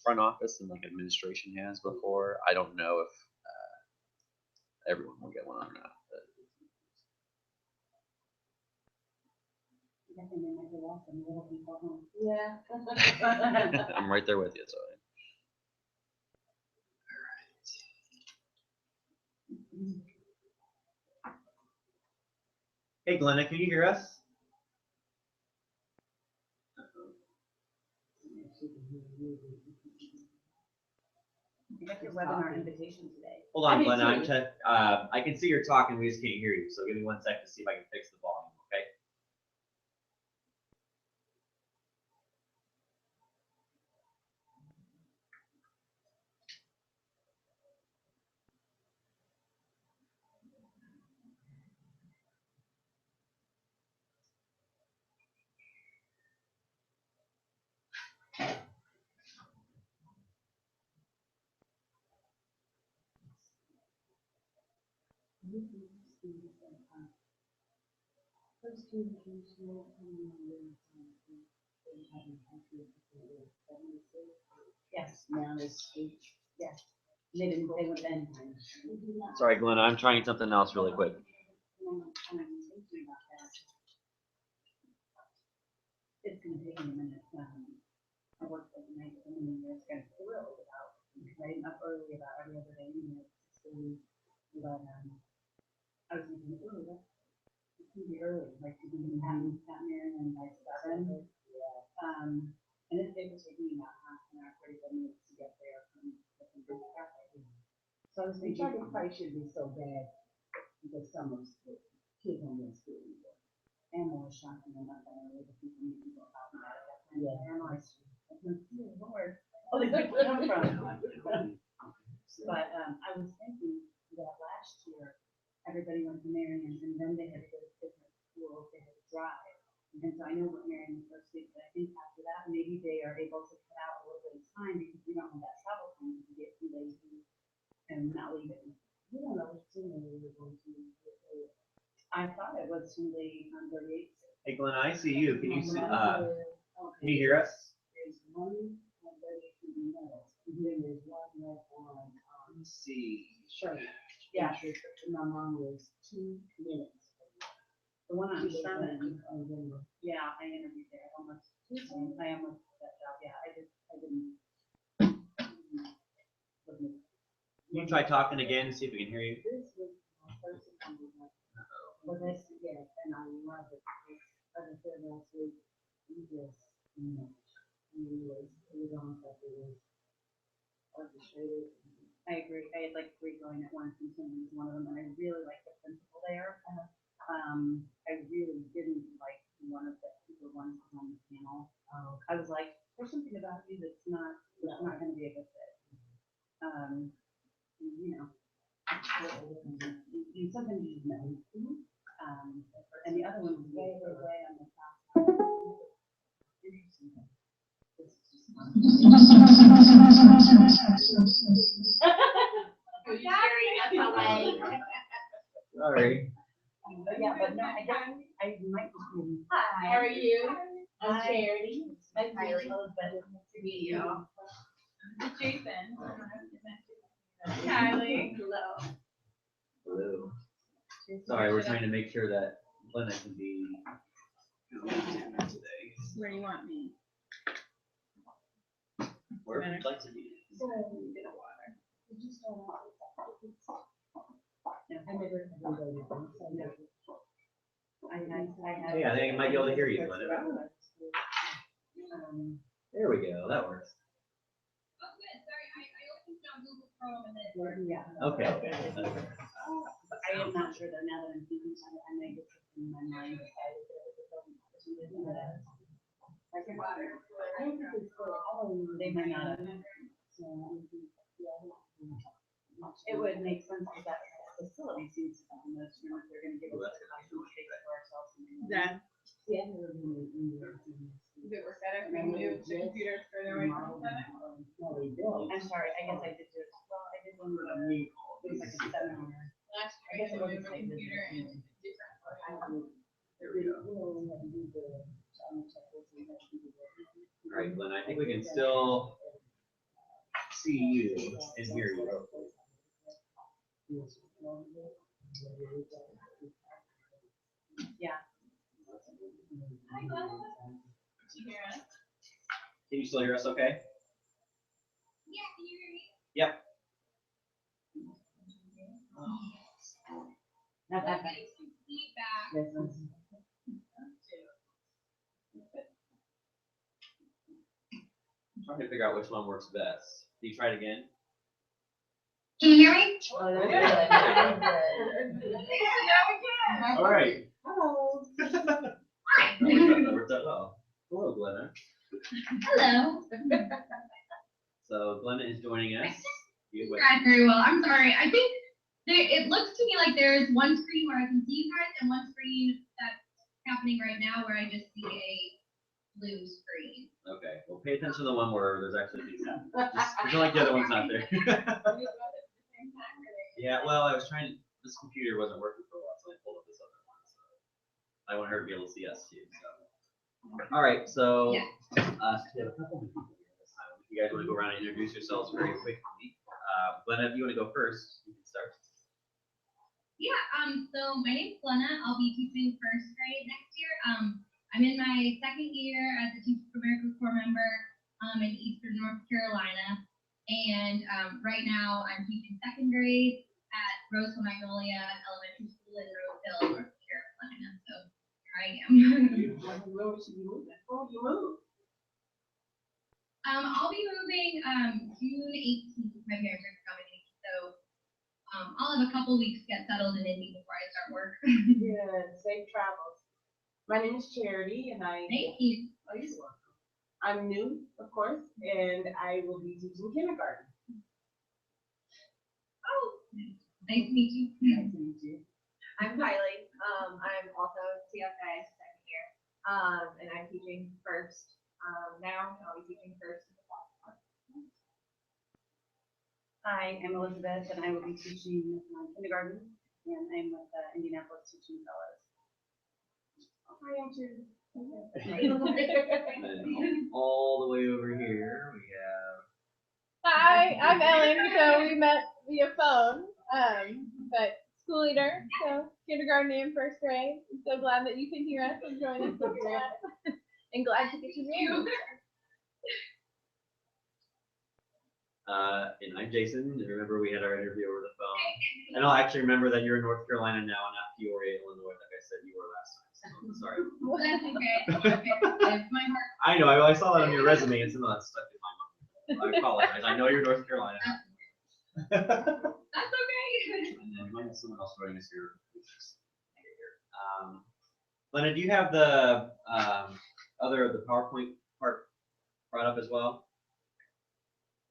front office and like administration has before. I don't know if everyone will get one or not. Yeah. I'm right there with you, so. Hey, Glenna, can you hear us? You got your webinar invitation today. Hold on, Glenna. I can see you're talking. We just can't hear you. So give me 1 sec to see if I can fix the volume. Okay. Yes. Yes. They didn't. They went then. Sorry, Glenna, I'm trying something else really quick. It's going to take me a minute. I worked overnight with them and they're kind of thrilled about writing up early about every other day. But I was thinking, oh, it's going to be early, like to be in Pat Marion by 7. And it would take me about half an hour, 45 minutes to get there from the traffic. So I was thinking, the price should be so bad because some of the kids on the school. And I was shocking them up and the people need to go out about it. Yeah. And I was like, Lord, oh, they could come from. But I was thinking that last year, everybody went to Marion and then they had to go to different schools, they had to drive. And so I know what Marion first did, but I think after that, maybe they are able to cut out a little bit of time because we don't have that travel time to get 2 days and not leave it. We don't know which team we were going to. I thought it was Tunde on 38. Hey, Glenna, I see you. Can you hear us? There's one on 38 in the middle. And then there's one left on, Let's see. Sherman. Yeah. My mom was 2 minutes. The one on Sherman. Yeah, I interviewed there almost 2 times. I almost did that job. Yeah, I didn't. You can try talking again and see if we can hear you. This was my first time. Well, that's, yes, and I love it. As I said last week, you just, it was almost like it was orchestrated. I agree. I had like 3 going at once, and Tim was one of them, and I really liked the principal there. I really didn't like one of the ones on the panel. I was like, there's something about you that's not going to be a good fit. Something you know. And the other one was way on the top. Sorry. Yeah, but no, I might be. Hi. How are you? I'm Hi. Charity. Nice to meet you. Jason. Kylie. Hello. Hello. Sorry, we're trying to make sure that Glenna can be today. Where do you want me? Where would you like to be? So, get a water. Did you start off with that? I never Hey, I think I might be able to hear you, Glenna. There we go. That works. Oh, good. Sorry, I opened it on Google Chrome and then it worked. Yeah. Okay. I am not sure though, now that I'm thinking about it, I may just in my mind decided that it was I can water. I don't think it's for all of them. They might not have. It would make sense if that facility seems to be the most, they're gonna give us a custom space for ourselves. That, Yeah. does it work better if we move the computer further away from the center? I'm sorry, I guess I did just, well, I did one with it was like a 7 hour. Last I year, guess it I moved wasn't the like computer this. into a different location. There we go. All right, Glenna, I think we can still see you and hear you. Yeah. Hi, Glenn. Did you hear us? Can you still hear us okay? Yeah, can you hear me? Yep. Not that I'm bad. getting some feedback. I'm trying to figure out which one works best. Can you try it again? Can you hear me? Oh, that's Yeah. good. All right. Hello. That worked out well. Hello, Glenna. Hello. So Glenna is joining us. You wait. Described very well. I'm sorry. I think it looks to me like there's one screen where I can see you guys and one screen that's happening right now where I just see a blue screen. Okay. Well, pay attention to the one where there's actually things happening. Just pretend like the other one's not there. Yeah. Well, I was trying to. This computer wasn't working for a while, so I pulled up this other one. So I want her to be able to see us too. So. All right. So Yeah. we have a couple of people here this time. If you guys want to go around and introduce yourselves very quickly. Glenna, if you want to go first, you can start. Yeah, so my name's Glenna. I'll be teaching first grade next year. I'm in my second year as a Teachers for America Corps member in Eastern North Carolina. And right now I'm teaching second grade at Roseville Magnolia Elementary School in Roseville, North Carolina. So here I am. I'll be moving June 18th. My parents are coming, so I'll have a couple weeks to get settled in Indy before I start work. Good, safe travels. My name is Charity, and Thank you. I'm new, of course, and I will be teaching kindergarten. Oh, nice to meet you. Nice to meet you. I'm Kylie. I'm also CFA second year. And I'm teaching first now. I'll be teaching first in the fall. Hi, I'm Elizabeth, and I will be teaching kindergarten, and I'm with Indianapolis Teaching Fellows. I am too. And then all the way over here, we have. Hi, I'm Ellen. So we met via phone, but school leader, so kindergarten and first grade. I'm so glad that you can hear us and join us here, and glad to get you here. And I'm Jason. And remember, we had our interview over the phone. I don't actually remember that you're in North Carolina now, not Peoria, Illinois, like I said you were last time. So I'm sorry. That's okay. It's my heart. I know. I saw that on your resume, and some of that stuck in my mind. I apologize. I know you're North Carolina. That's okay. And then might have someone else joining us here. Lena, do you have the the PowerPoint part brought up as well?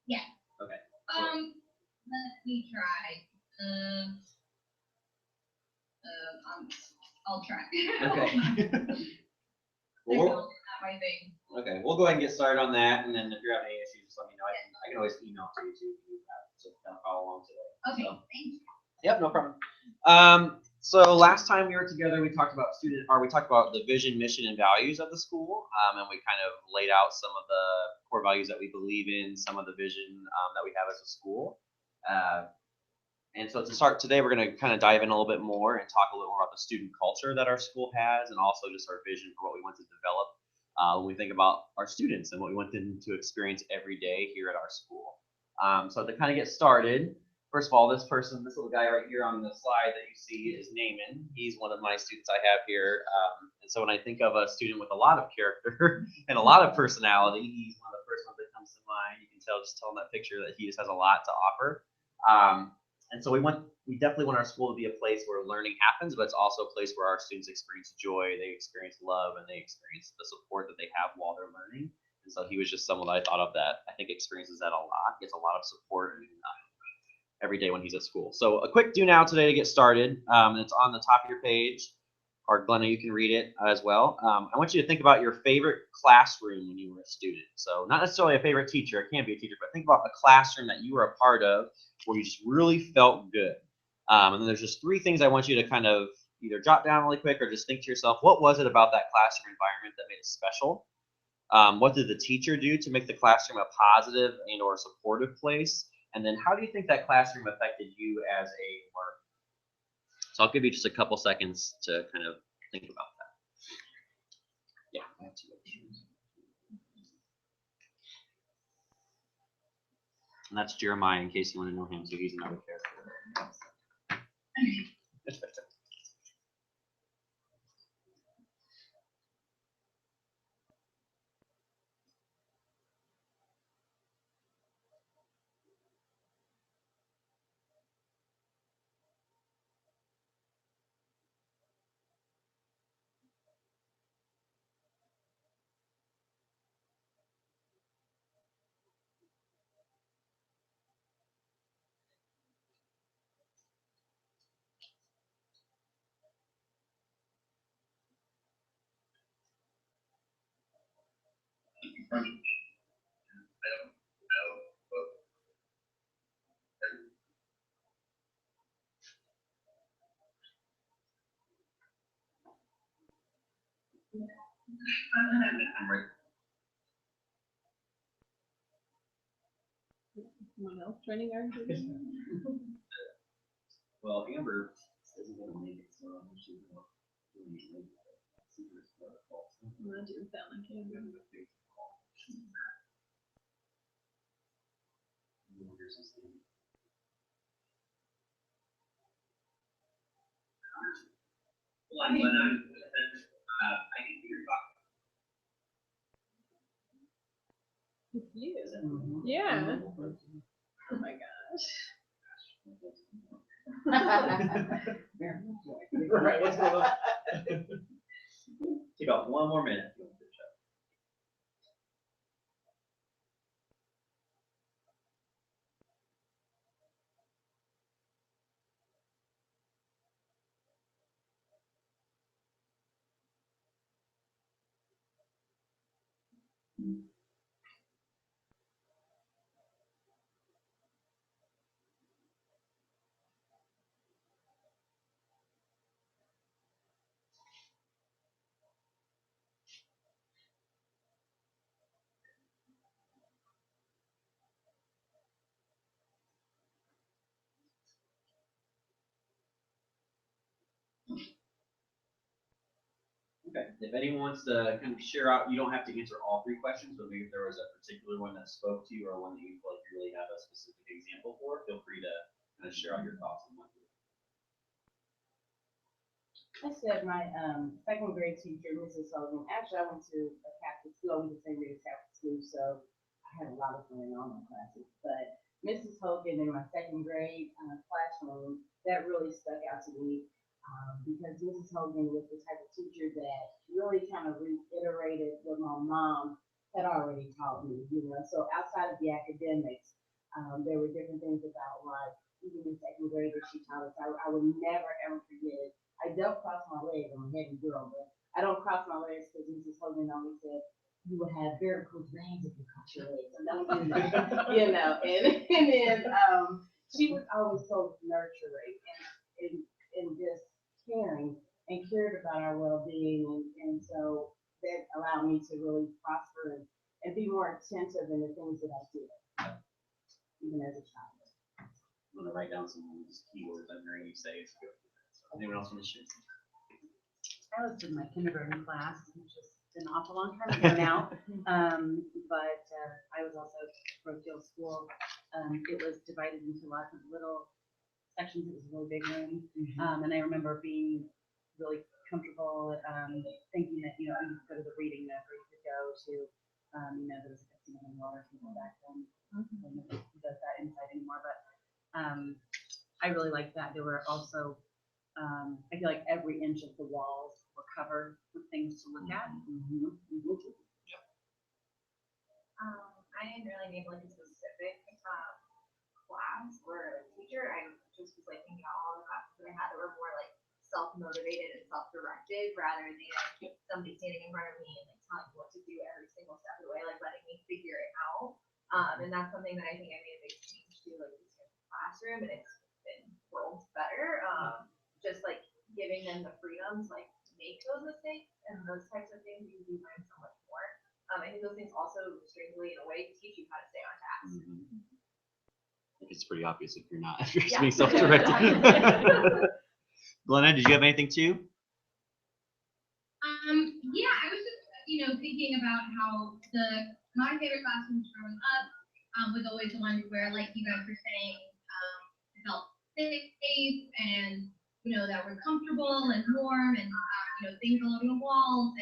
Yeah. Okay. Let me try. I'll try. Okay. Well, Well, not my thing. okay, we'll go ahead and get started on that, and then if you're having any issues, just let me know. I can always email to you too if you have to kind of follow along today. Okay, So. thank you. Yep, no problem. So last time we were together, we talked about the vision, mission, and values of the school, and we kind of laid out some of the core values that we believe in, some of the vision that we have as a school. And so to start today, we're going to kind of dive in a little bit more and talk a little more about the student culture that our school has, and also just our vision for what we want to develop when we think about our students and what we want them to experience every day here at our school. So to kind of get started, first of all, this little guy right here on the slide that you see is Naaman. He's one of my students I have here. And so when I think of a student with a lot of character and a lot of personality, he's one of the first ones that comes to mind. You can tell just telling that picture that he just has a lot to offer. And so we definitely want our school to be a place where learning happens, but it's also a place where our students experience joy, they experience love, and they experience the support that they have while they're learning. And so he was just someone that I thought of that I think experiences that a lot, gets a lot of support every day when he's at school. So a quick do now today to get started. It's on the top of your page, or Glenna, you can read it as well. I want you to think about your favorite classroom when you were a student. So not necessarily a favorite teacher, it can't be a teacher, but think about a classroom that you were a part of where you just really felt good. And then there's just 3 things I want you to kind of either jot down really quick or just think to yourself, what was it about that classroom environment that made it special? What did the teacher do to make the classroom a positive and or supportive place? And then how do you think that classroom affected you as a learner? So I'll give you just a couple seconds to kind of think about that. Yeah. And that's Jeremiah, in case you want to know him too. He's another character. I'm right. Someone else joining our group? Well, Amber isn't gonna make it, so she's gonna really make it. That didn't sound like him. Well, I can hear you. It's you. Yeah. Oh my gosh. Right, what's going on? Take off one more minute. Okay, if anyone wants to kind of share out, you don't have to answer all 3 questions, but maybe if there was a particular one that spoke to you or one that you feel like you really have a specific example for, feel free to kind of share out your thoughts on that. I said my second grade teacher, Mrs. Hogan. Actually, I went to a Catholic school. I went to St. Rita's Catholic school, so I had a lot of fun in all my classes. But Mrs. Hogan in my second grade classroom, that really stuck out to me because Mrs. Hogan was the type of teacher that really kind of reiterated what my mom had already taught me. You know, so outside of the academics, there were different things about life. Even in second grade, that she taught us, I would never ever forget. I don't cross my legs. I'm a heavy girl, but I don't cross my legs because Mrs. Hogan always said you will have varicose veins if you cross your legs. So don't do that, you know. And then she was always so nurturing and just caring and cared about our well-being, and so that allowed me to really prosper and be more attentive in the things that I did, even as a child. I'm gonna write down some of these keywords I'm hearing you say. Anyone else want to share? I was in my kindergarten class, which is an awful long time ago now. But I was also at parochial school. It was divided into lots of little sections. It was a really big room. And I remember being really comfortable, thinking that, you know, you could go to the reading nook or you could go to, you know, there was a casino and water people back then. I don't know if it does that inside anymore, but I really liked that. There were also I feel like every inch of the walls were covered with things to look at. I didn't really need like a specific class or a teacher. I just was like thinking about all the classes that I had that were more like self-motivated and self-directed rather than somebody standing in front of me and like telling me what to do every single step of the way, like letting me figure it out. And that's something that I think I made a big change to like this classroom, and it's been worlds better. Just like giving them the freedoms, like to make those mistakes and those types of things, you learn so much more. I think those things also, strangely in a way, teach you how to stay on task. It's pretty obvious if you're not, if you're just Yeah. being self-directed. Glenna, did you have anything too? Yeah, I was just, thinking about how my favorite classrooms growing up was always the one where, like you guys were saying, it felt safe and, that we're comfortable and warm and, things all over the walls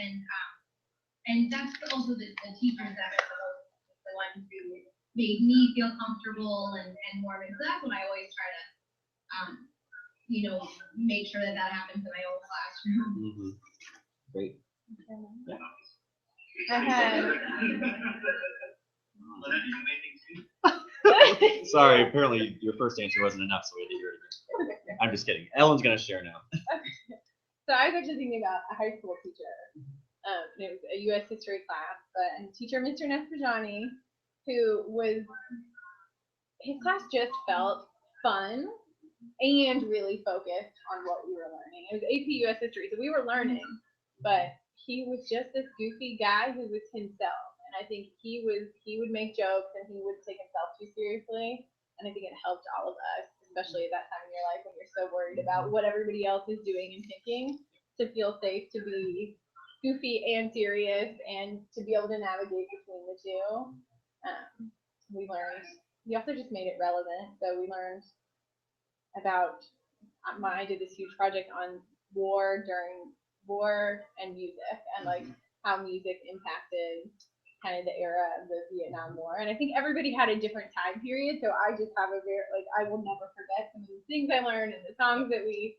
and that's also the teachers that are the ones who made me feel comfortable and warm. And so that's what I always try to, make sure that happens in my own classroom. Great. I had. Sorry, apparently your first answer wasn't enough, so we had to hear it again. I'm just kidding. Ellen's gonna share now. So I was actually thinking about a high school teacher. And it was a U.S. history class, but a teacher, Mr. Nesprajani, who was, his class just felt fun and really focused on what we were learning. It was AP U.S. history, so we were learning, but he was just this goofy guy who was himself. And I think he would make jokes and he would take himself too seriously. And I think it helped all of us, especially at that time in your life when you're so worried about what everybody else is doing and thinking, to feel safe to be goofy and serious and to be able to navigate between the two. We learned, he also just made it relevant. So we learned about, I did this huge project on war and music and like how music impacted kind of the era of the Vietnam War. And I think everybody had a different time period. So I just have a very, I will never forget some of the things I learned and the songs that we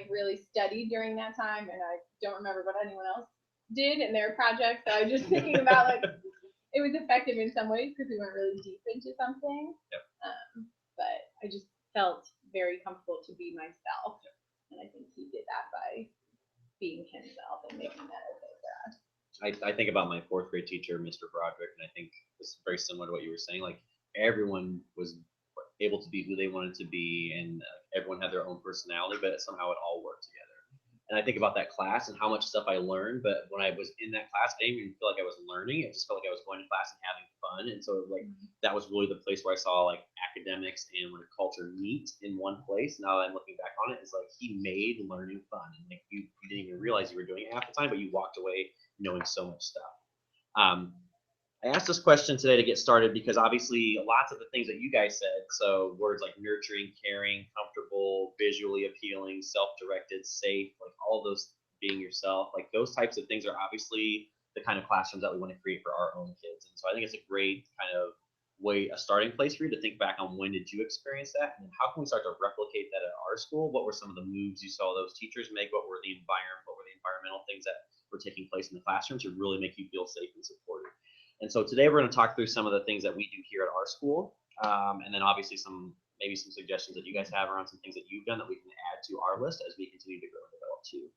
really studied during that time. And I don't remember what anyone else did in their project. So I'm just thinking about it was effective in some ways because we went really deep into something. Yep. But I just felt very comfortable to be myself. Yep. And I think he did that by being himself and making that okay for us. I think about my fourth grade teacher, Mr. Broderick, and I think it's very similar to what you were saying. Like everyone was able to be who they wanted to be, and everyone had their own personality, but somehow it all worked together. And I think about that class and how much stuff I learned, but when I was in that class, I didn't even feel like I was learning. It just felt like I was going to class and having fun. And so that was really the place where I saw like academics and like culture meet in one place. Now that I'm looking back on it, it's like he made learning fun. And like you didn't even realize you were doing it half the time, but you walked away knowing so much stuff. I asked this question today to get started because obviously lots of the things that you guys said, so words like nurturing, caring, comfortable, visually appealing, self-directed, safe, like all of those being yourself, like those types of things are obviously the kind of classrooms that we want to create for our own kids. And so I think it's a great kind of a starting place for you to think back on when did you experience that and how can we start to replicate that at our school? What were some of the moves you saw those teachers make? What were the environmental things that were taking place in the classroom to really make you feel safe and supported? And so today we're going to talk through some of the things that we do here at our school, and then obviously maybe some suggestions that you guys have around some things that you've done that we can add to our list as we continue to grow and develop too.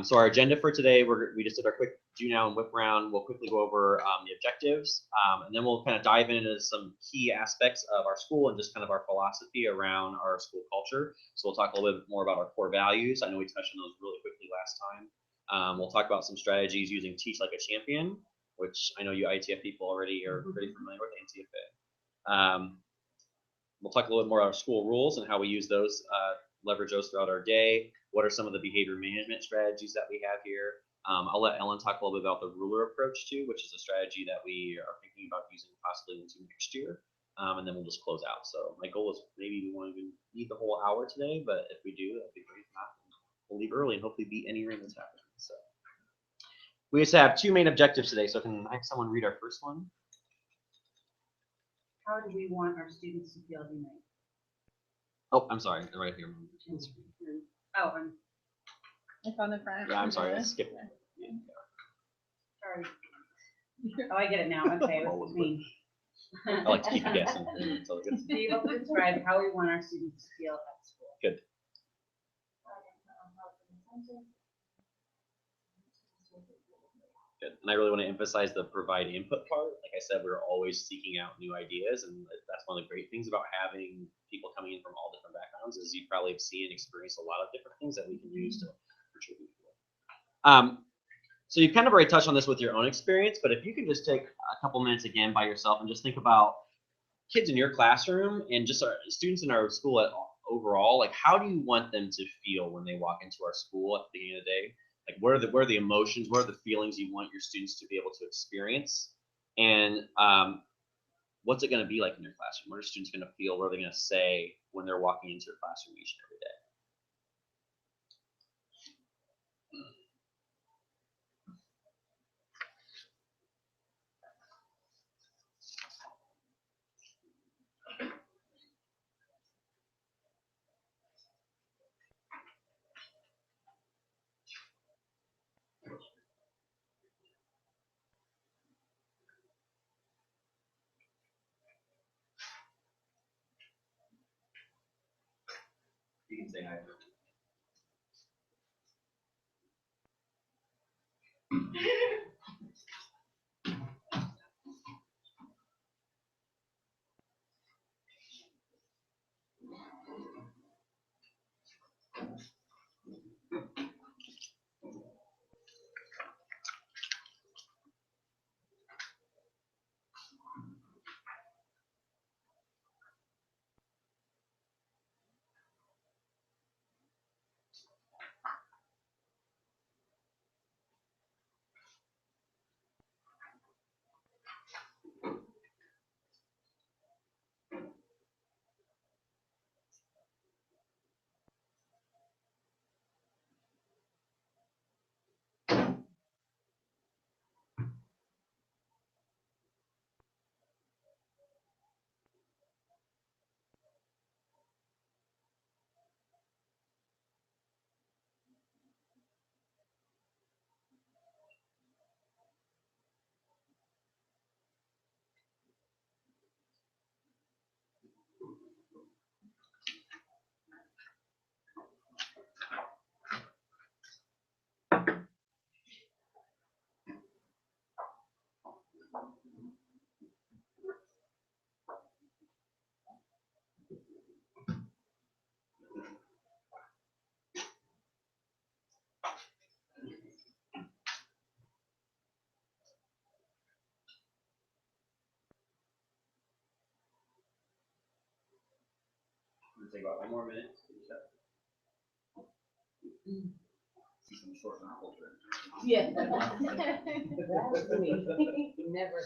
So our agenda for today, we just did our quick do now and whip round. We'll quickly go over the objectives, and then we'll kind of dive into some key aspects of our school and just kind of our philosophy around our school culture. So we'll talk a little bit more about our core values. I know we touched on those really quickly last time. We'll talk about some strategies using Teach Like a Champion, which I know you ITF people already are pretty familiar with NTFA. We'll talk a little bit more about our school rules and how we use those, leverage those throughout our day. What are some of the behavior management strategies that we have here? I'll let Ellen talk a little bit about the ruler approach too, which is a strategy that we are thinking about using possibly into next year. And then we'll just close out. So my goal is maybe we won't even need the whole hour today, but if we do, that'd be great. If not, we'll leave early and hopefully beat any rain that's happening. So. We just have two main objectives today, so can I have someone read our first one? How do we want our students to feel united? Oh, I'm sorry, they're right here. Oh, It's on the front. Yeah, I'm sorry, I skipped. sorry. Oh, I get it now. Okay, it was me. I like to keep you guessing. So good. Be able to describe how we want our students to feel at school. Good. Good. And I really want to emphasize the provide input part. Like I said, we're always seeking out new ideas, and that's one of the great things about having people coming in from all different backgrounds is you probably have seen and experienced a lot of different things that we can use to contribute. So you kind of already touched on this with your own experience, but if you can just take a couple minutes again by yourself and just think about kids in your classroom and just our students in our school overall, like how do you want them to feel when they walk into our school at the beginning of the day? Like what are the emotions, what are the feelings you want your students to be able to experience? And what's it going to be like in your classroom? What are students going to feel? What are they going to say when they're walking into your classroom each and every day? You can say hi. We'll take about 1 more minute. See some short novels. Yeah. That's me. Never.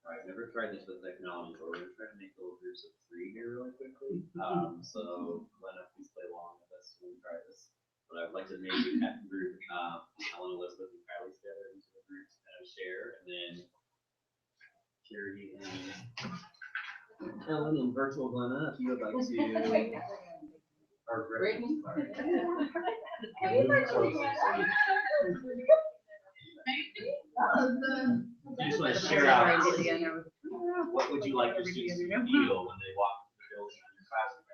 All right, never tried this with technology, but we're gonna try to make little groups of 3 here really quickly. So Glenna, please play along with us when we try this. But I'd like to maybe have the group, Ellen, Elizabeth, and Kylie together into the groups, kind of share, and then Charity and Ellen and virtual Glenna, if you would like to. Or Brittany. Sorry. You just want to share out, what would you like your students to feel when they walk into the building in your classroom?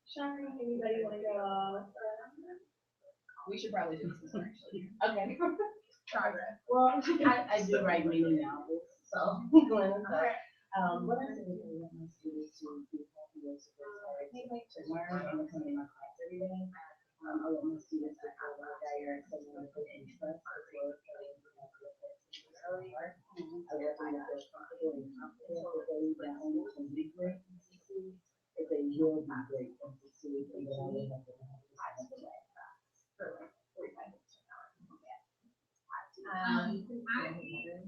Shari, anybody want to go? We should probably do this actually. Okay. Try it. Well, I do write mini novels, so. What I say is I want my students to be happy and to learn and come in my class every day. I want my students to feel like I earn someone to put in trust as well as early. I want them to feel comfortable and confident that they not only can be great and succeed, that they will be great and succeed, and that I will help them have this I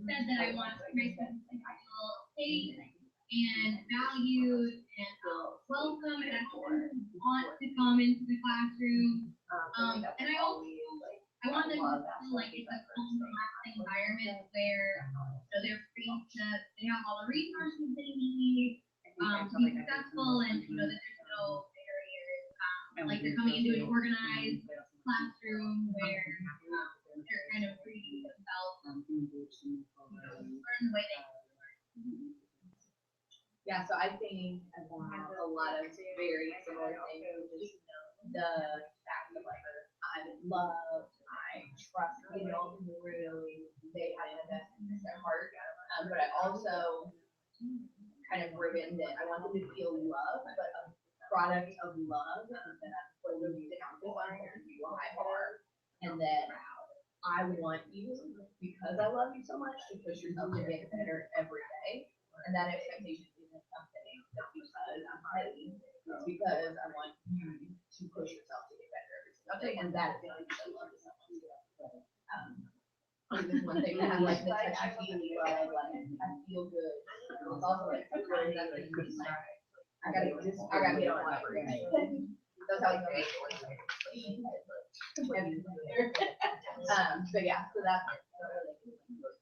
said that I want my students to feel safe and valued and welcome and want to come into the classroom. And I also I want them to feel like it's a calm, relaxing environment where they're free to they have all the resources they need to be successful, and that there's no barriers. Like they're coming into an organized classroom where they're kind of free to themselves and learn the way they learn. Yeah, so I think a lot of very similar things. Just the fact that like I love, I trust people who really they have invested in their heart. But I also kind of driven that I want them to feel love, but a product of love that I'm holding you down for you high bar, and that I want you because I love you so much to push yourself to get better every day, and that expectation isn't something that's because I'm ready. It's because I want you to push yourself to get better every single day, and that is like so love is someone. This one thing that I like the touchy feely love, like I feel good. It's also like I gotta get on my brain. That's how you so yeah, so that's it. But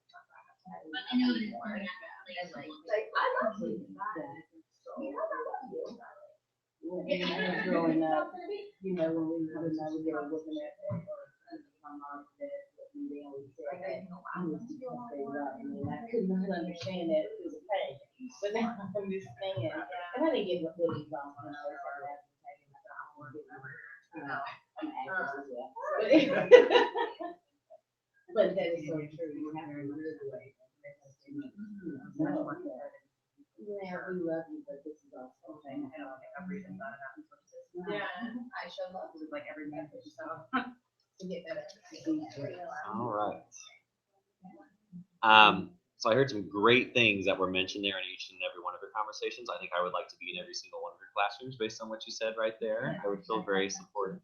I know that it's coming out And like I love you. Because I love you. When I was growing up, when we were looking at my mom said, they always said that I was because they love me, and I could not understand that it was pain. But now I understand, and I didn't get what it was when I was I'm an actress as well. But that is so true. You have to live the way. Yeah, we love you, but this is also okay. I don't think I've really thought about it. Yeah, I show love to like every message, so to get better. All right. So I heard some great things that were mentioned there in each and every one of your conversations. I think I would like to be in every single one of your classrooms based on what you said right there. I would feel very supported.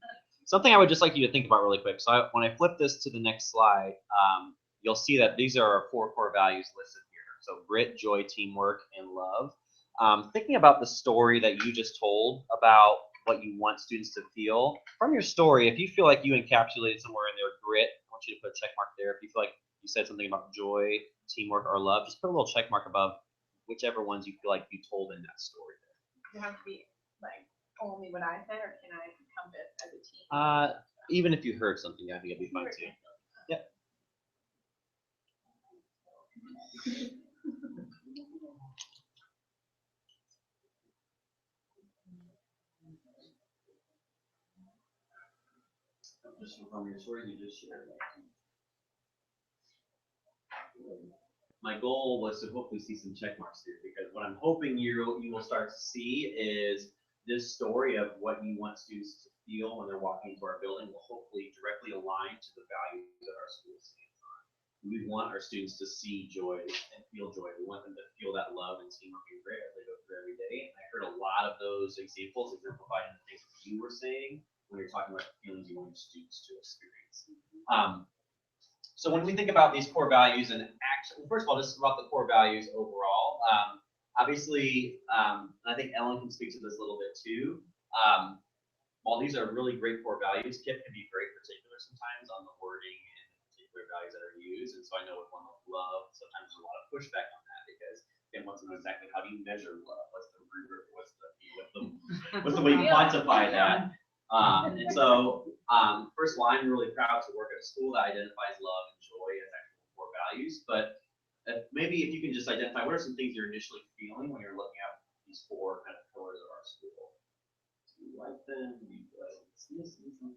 Something I would just like you to think about really quick. So when I flip this to the next slide, you'll see that these are our 4 core values listed here. So grit, joy, teamwork, and love. Thinking about the story that you just told about what you want students to feel, from your story, if you feel like you encapsulated somewhere in there grit, I want you to put a check mark there. If you feel like you said something about joy, teamwork, or love, just put a little check mark above whichever ones you feel like you told in that story there. Does it have to be like only what I said, or can I encompass as a team? Even if you heard something, I think it'd be fine too. Yep. Just from your story you just shared. My goal was to hopefully see some check marks here, because what I'm hoping you will start to see is this story of what you want students to feel when they're walking into our building will hopefully directly align to the values that our school stands on. We want our students to see joy and feel joy. We want them to feel that love and teamwork and grit as they go through every day. And I heard a lot of those examples exemplified in the things that you were saying when you're talking about the feelings you want your students to experience. So when we think about these core values and action, first of all, just about the core values overall, obviously, I think Ellen can speak to this a little bit too. While these are really great core values, KIPP can be very particular sometimes on the wording and particular values that are used. And so I know with one like love, sometimes there's a lot of pushback on that, because it wants to know exactly how do you measure love? What's the rubric? What's the way you quantify that? And so, first of all, I'm really proud to work at a school that identifies love and joy as actual core values. But maybe if you can just identify what are some things you're initially feeling when you're looking at these 4 kind of pillars of our school. Do you like them? Do you like missing something?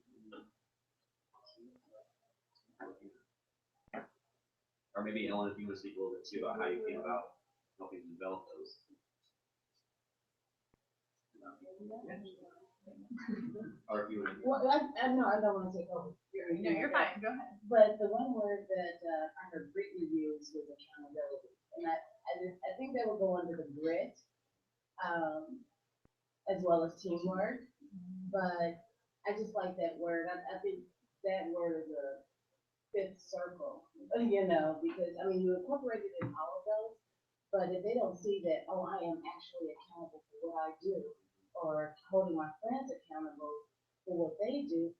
Or maybe Ellen, if you want to speak a little bit too about how you feel about helping develop those. Or if you would. Well, I know I don't want to take over. No, you're fine. Go ahead. But the one word that I heard Brittany use was accountability, and I think that would go under the grit, as well as teamwork. But I just like that word. I think that word is a 5th circle, because I mean you incorporate it in all of those, but if they don't see that, oh, I am actually accountable for what I do, or holding my friends accountable for what they do,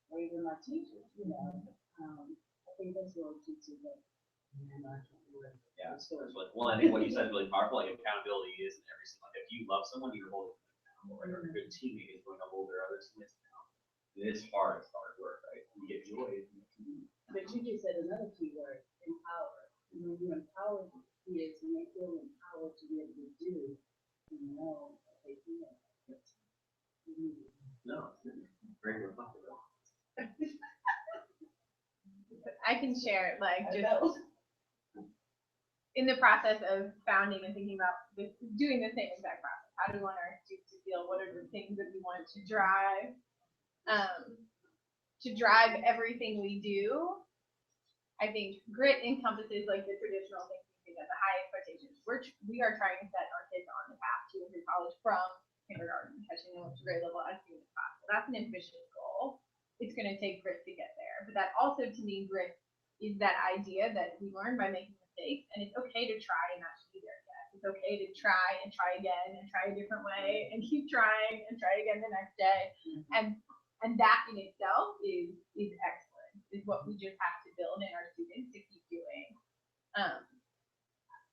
or even my teachers, I think that's really key to that. Yeah, so there's like one. I think what you said is really powerful. Like accountability is in every single. Like if you love someone, you're holding them accountable. Right? Or a good teammate is going to hold their other teammates accountable. It is hard. It's hard work, right? You get joy. But you just said another key word, empower. And when you empower kids, when they feel empowered to be able to do, you know, that they can. No, very reflective. I can share, like, I just know. in the process of founding and thinking about this, doing the same exact process. How do we want our students to feel? What are the things that we want to drive? To drive everything we do. I think grit encompasses like the traditional things we think of, the high expectations. We are trying to set our kids on the path to enter college from kindergarten, catching them up to grade level as soon as possible. That's an ambitious goal. It's going to take grit to get there. But that also, to me, grit is that idea that we learn by making mistakes, and it's okay to try and not to be there yet. It's okay to try and try again and try a different way and keep trying and try again the next day. And that in itself is excellent, is what we just have to build in our students to keep doing.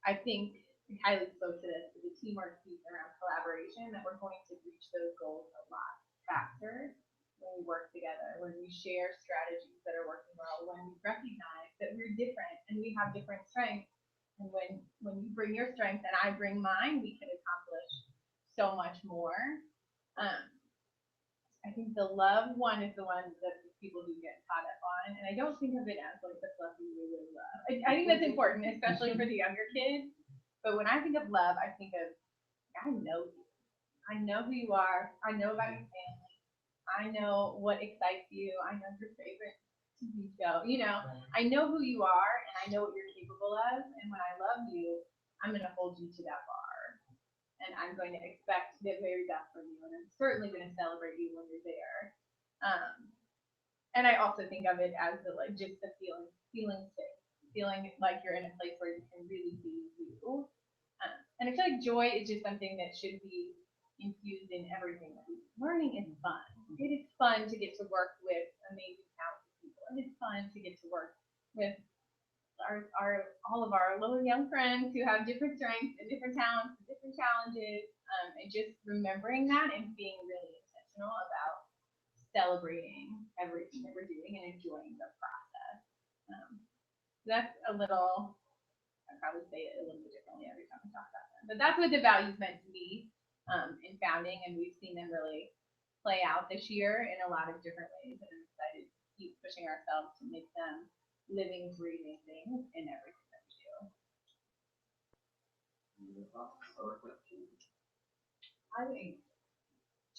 I think we highly spoke to this, the teamwork piece around collaboration, that we're going to reach those goals a lot faster when we work together, when we share strategies that are working well, when we recognize that we're different and we have different strengths. And when you bring your strengths and I bring mine, we can accomplish so much more. I think the love one is the one that people do get caught up on, and I don't think of it as like the fluffy really love. I think that's important, especially for the younger kids. But when I think of love, I think of, I know you. I know who you are. I know about your family. I know what excites you. I know your favorite TV show. You know, I know who you are, and I know what you're capable of. And when I love you, I'm going to hold you to that bar. And I'm going to expect the very best from you, and I'm certainly going to celebrate you when you're there. And I also think of it as the like just the feeling safe, feeling like you're in a place where you can really be you. And I feel like joy is just something that should be infused in everything that we do. Learning is fun. It is fun to get to work with amazing talented people. It is fun to get to work with all of our little young friends who have different strengths and different talents and different challenges, and just remembering that and being really intentional about celebrating everything that we're doing and enjoying the process. That's a little, I probably say it a little bit differently every time we talk about them, but that's what the values meant to me in founding, and we've seen them really play out this year in a lot of different ways, and I'm excited to keep pushing ourselves to make them living, breathing things in everything that we do. I think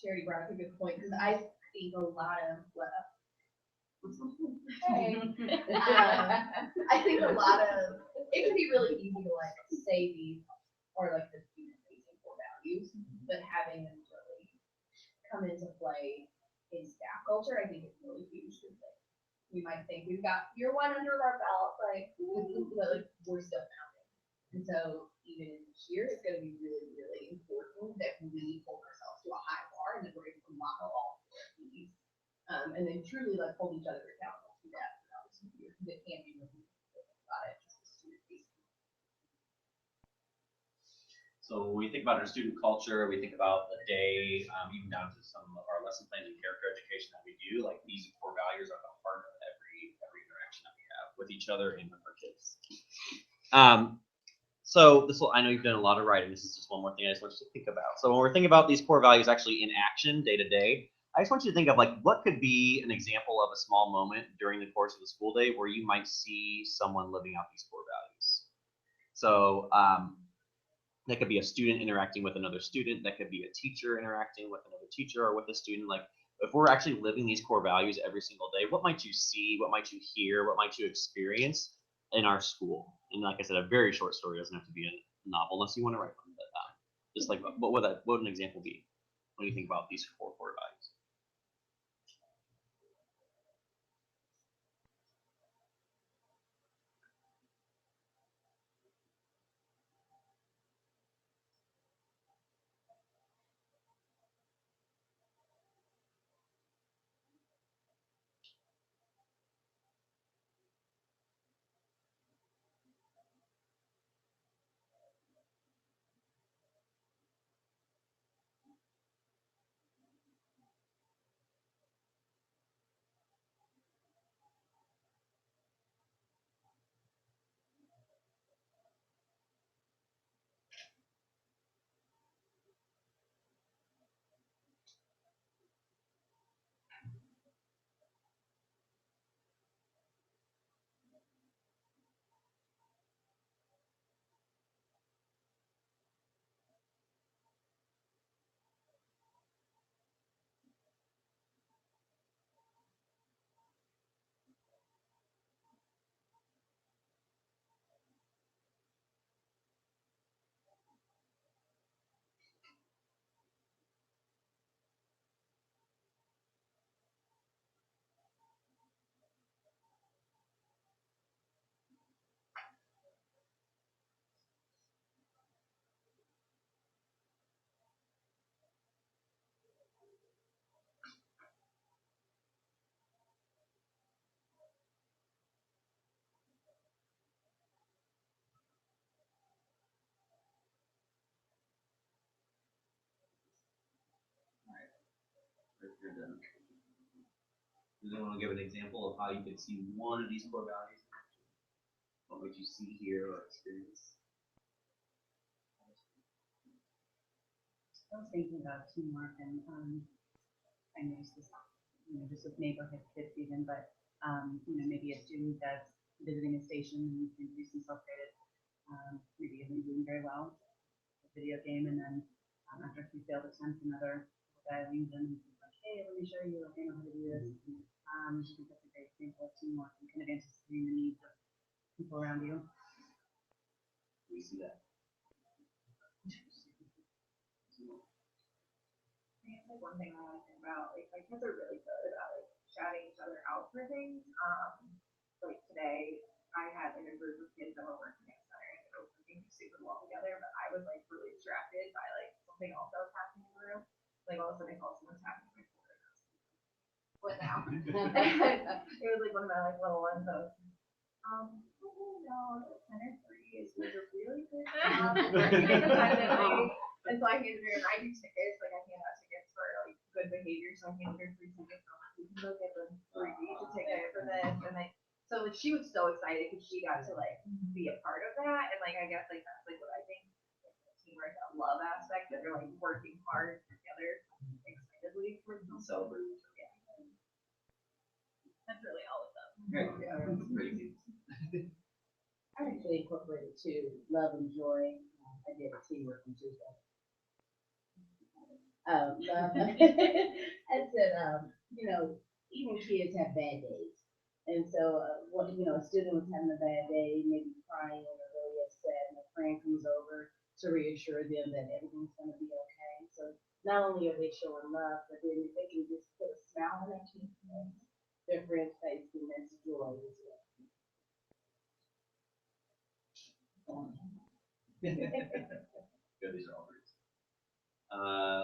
Charity brought up a good point, because I think a lot of I think a lot of it can be really easy to like say these or like the student-facing core values, but having them really come into play in staff culture, I think is really huge. We might think we've got year one under our belt, right? But like we're still founding. And so even in this year, it's going to be really, really important that we hold ourselves to a high bar and that we're able to model all four of these. And then truly like hold each other accountable to that. That can't be really about it. So when we think about our student culture, we think about the day, even down to some of our lesson plans and character education that we do. Like these core values are the heart of every interaction that we have with each other and with our kids. So this will, I know you've done a lot of writing. This is just one more thing I just want you to think about. So when we're thinking about these core values actually in action day to day, I just want you to think of like what could be an example of a small moment during the course of the school day where you might see someone living out these core values. So that could be a student interacting with another student. That could be a teacher interacting with another teacher or with a student. Like if we're actually living these core values every single day, what might you see? What might you hear? What might you experience in our school? And like I said, a very short story doesn't have to be a novel unless you want to write one. But just like what would an example be when you think about these core values? you're done. Does anyone want to give an example of how you could see one of these core values? What would you see here or experience? I was thinking about teamwork and, I noticed this, just with neighborhood kids even, but, maybe a student that's visiting a station and increasing self-graded, maybe isn't doing very well, a video game, and then, after a few failed attempts, another guy leans in and is like, hey, let me show you, I know how to do this. I think that's a great example of teamwork and kind of anticipating the needs of people around you. We see that. I guess like one thing I want to think about, like my kids are really good about like shouting each other out for things. Like today, I had like a group of kids that were working at center and they were working super well together, but I was like really distracted by like something else that was happening in the room. Like all of a sudden I called someone tapping my floor. What now? It was like one of my like little ones that was no, center 3 is like a really good job working independently. And so I handed her, and I do tickets, like I hand out tickets for like good behavior, so I handed her 3 tickets. I'm like, you can go get them free, each a ticket for this, and like, so like she was so excited because she got to like be a part of that, and like I guess like that's like what I think like, the teamwork, that love aspect that they're like working hard together excitedly for so yeah. That's really all of them. Yeah, that's pretty good. I actually incorporated two, love and joy. I did a teamwork on Tuesday. Love. I said, even kids have bad days. And so, a student was having a bad day, maybe crying or really upset, and a friend comes over to reassure them that everything's going to be okay. So not only are they showing love, but then if they can just put a smile on their kid's face, their friend's face, and that's joy as well. Good, these are all great.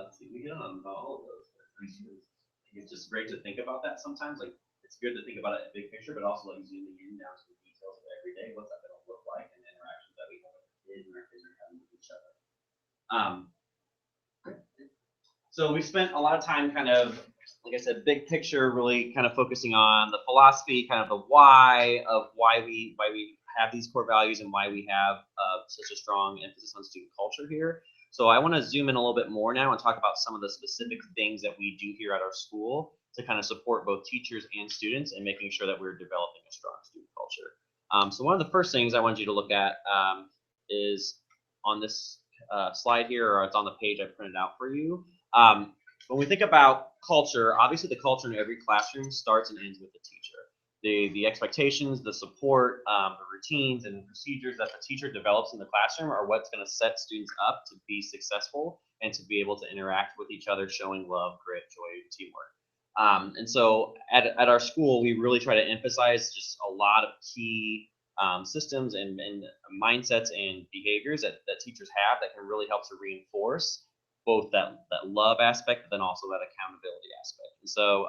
Let's see, we hit on about all of those. I think it's just great to think about that sometimes. Like, it's good to think about it in big picture, but also like zooming in down to the details of every day. What's that going to look like, and the interactions that we have with our kids and our kids are having with each other. So we spent a lot of time kind of, like I said, big picture, really kind of focusing on the philosophy, kind of the why of why we have these core values and why we have such a strong emphasis on student culture here. So I want to zoom in a little bit more now and talk about some of the specific things that we do here at our school to kind of support both teachers and students in making sure that we're developing a strong student culture. So one of the first things I wanted you to look at is on this slide here, or it's on the page I printed out for you. When we think about culture, obviously the culture in every classroom starts and ends with the teacher. The expectations, the support, the routines and procedures that the teacher develops in the classroom are what's going to set students up to be successful and to be able to interact with each other, showing love, grit, joy, teamwork. And so at our school, we really try to emphasize just a lot of key systems and mindsets and behaviors that teachers have that can really help to reinforce both that love aspect, but then also that accountability aspect. And so,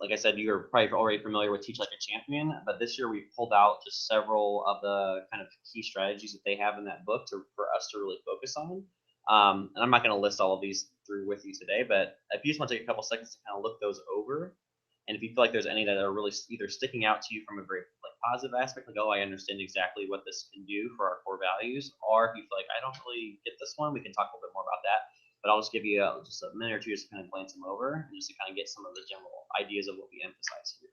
like I said, you're probably already familiar with Teach Like a Champion, but this year we pulled out just several of the kind of key strategies that they have in that book for us to really focus on. And I'm not going to list all of these through with you today, but if you just want to take a couple seconds to kind of look those over, and if you feel like there's any that are really either sticking out to you from a very positive aspect, like, oh, I understand exactly what this can do for our core values, or if you feel like I don't really get this one, we can talk a little bit more about that. But I'll just give you just a minute or two just to kind of glance them over and just to kind of get some of the general ideas of what we emphasize here.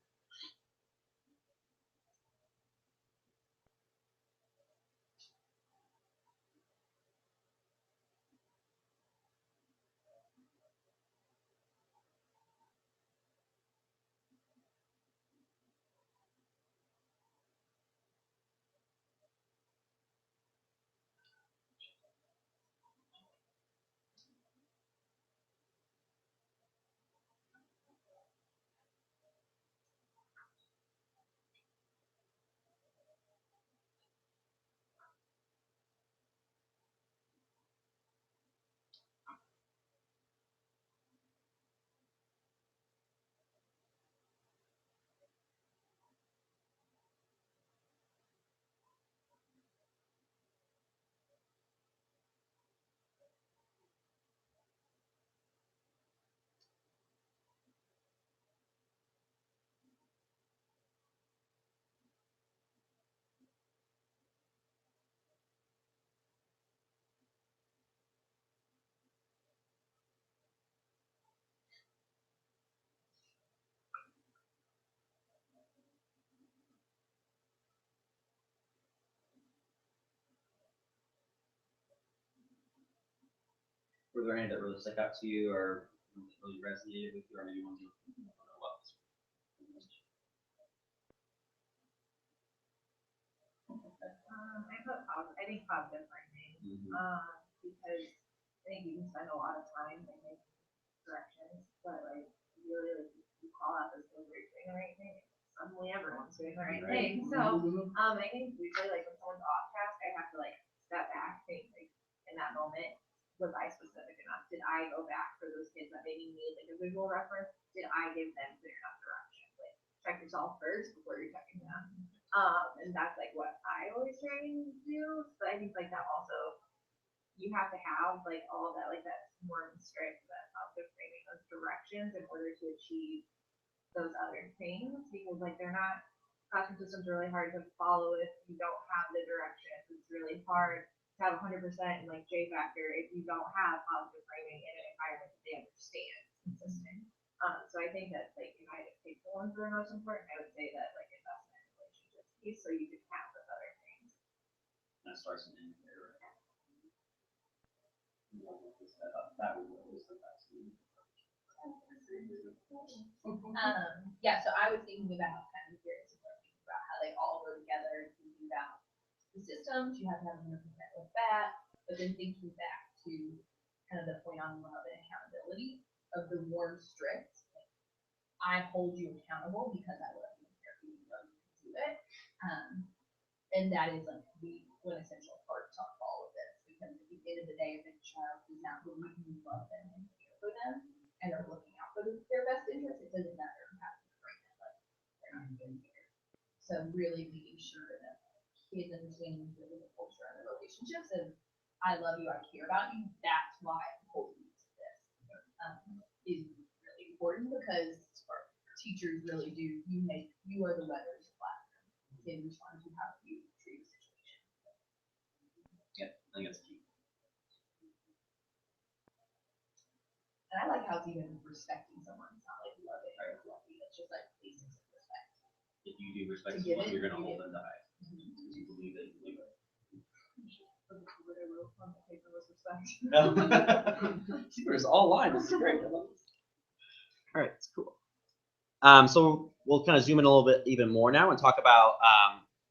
Were there any that really stuck out to you or really resonated with you, or maybe ones you don't know about? I think positive framing, because I think you can spend a lot of time in making directions, but like really like you call out those things where you're doing the right thing, suddenly everyone's doing the right thing. So I think usually like when someone's off task, I have to like step back, think like in that moment, was I specific enough? Did I go back for those kids that maybe need like a visual reference? Did I give them clear enough direction? Like check yourself first before you're checking them. And that's like what I always try and do. But I think like that also you have to have like all of that, like that more strict, that positive framing, those directions in order to achieve those other things, because like they're not, classroom systems are really hard to follow if you don't have the directions. It's really hard to have 100% in like J factor if you don't have positive framing in an environment that they understand consistent. So I think that like if I had to pick the ones that are most important, I would say that like investment in relationships piece, so you can have those other things. That starts in there. That would always the best. Yeah, so I was thinking about kind of very similar things about how they all go together and thinking about the systems, you have to have 100% with that, but then thinking back to kind of the point on love and accountability of the more strict, like, I hold you accountable because I love you and care for you, you know you can do it. And that is like the one essential part of all of this, because at the end of the day, if a child does not believe you love them and care for them and are looking out for their best interest, it doesn't matter how you frame it, like they're not going to care. So really making sure that kids understand the culture and the relationships and I love you, I care about you, that's why I'm holding you to this. Is really important because teachers really do, you are the weather of the classroom. They respond to how you treat the situation. Yeah, I think that's key. And I like how it's even respecting someone. It's not like loving or fluffy. It's just like basics of respect. If you do respect To give someone, it, you're going to you hold give them to high. Because you believe it, you believe it. What I wrote on the paper was respect. There's all lines. This is great. I love this. All right, it's cool. So we'll kind of zoom in a little bit even more now and talk about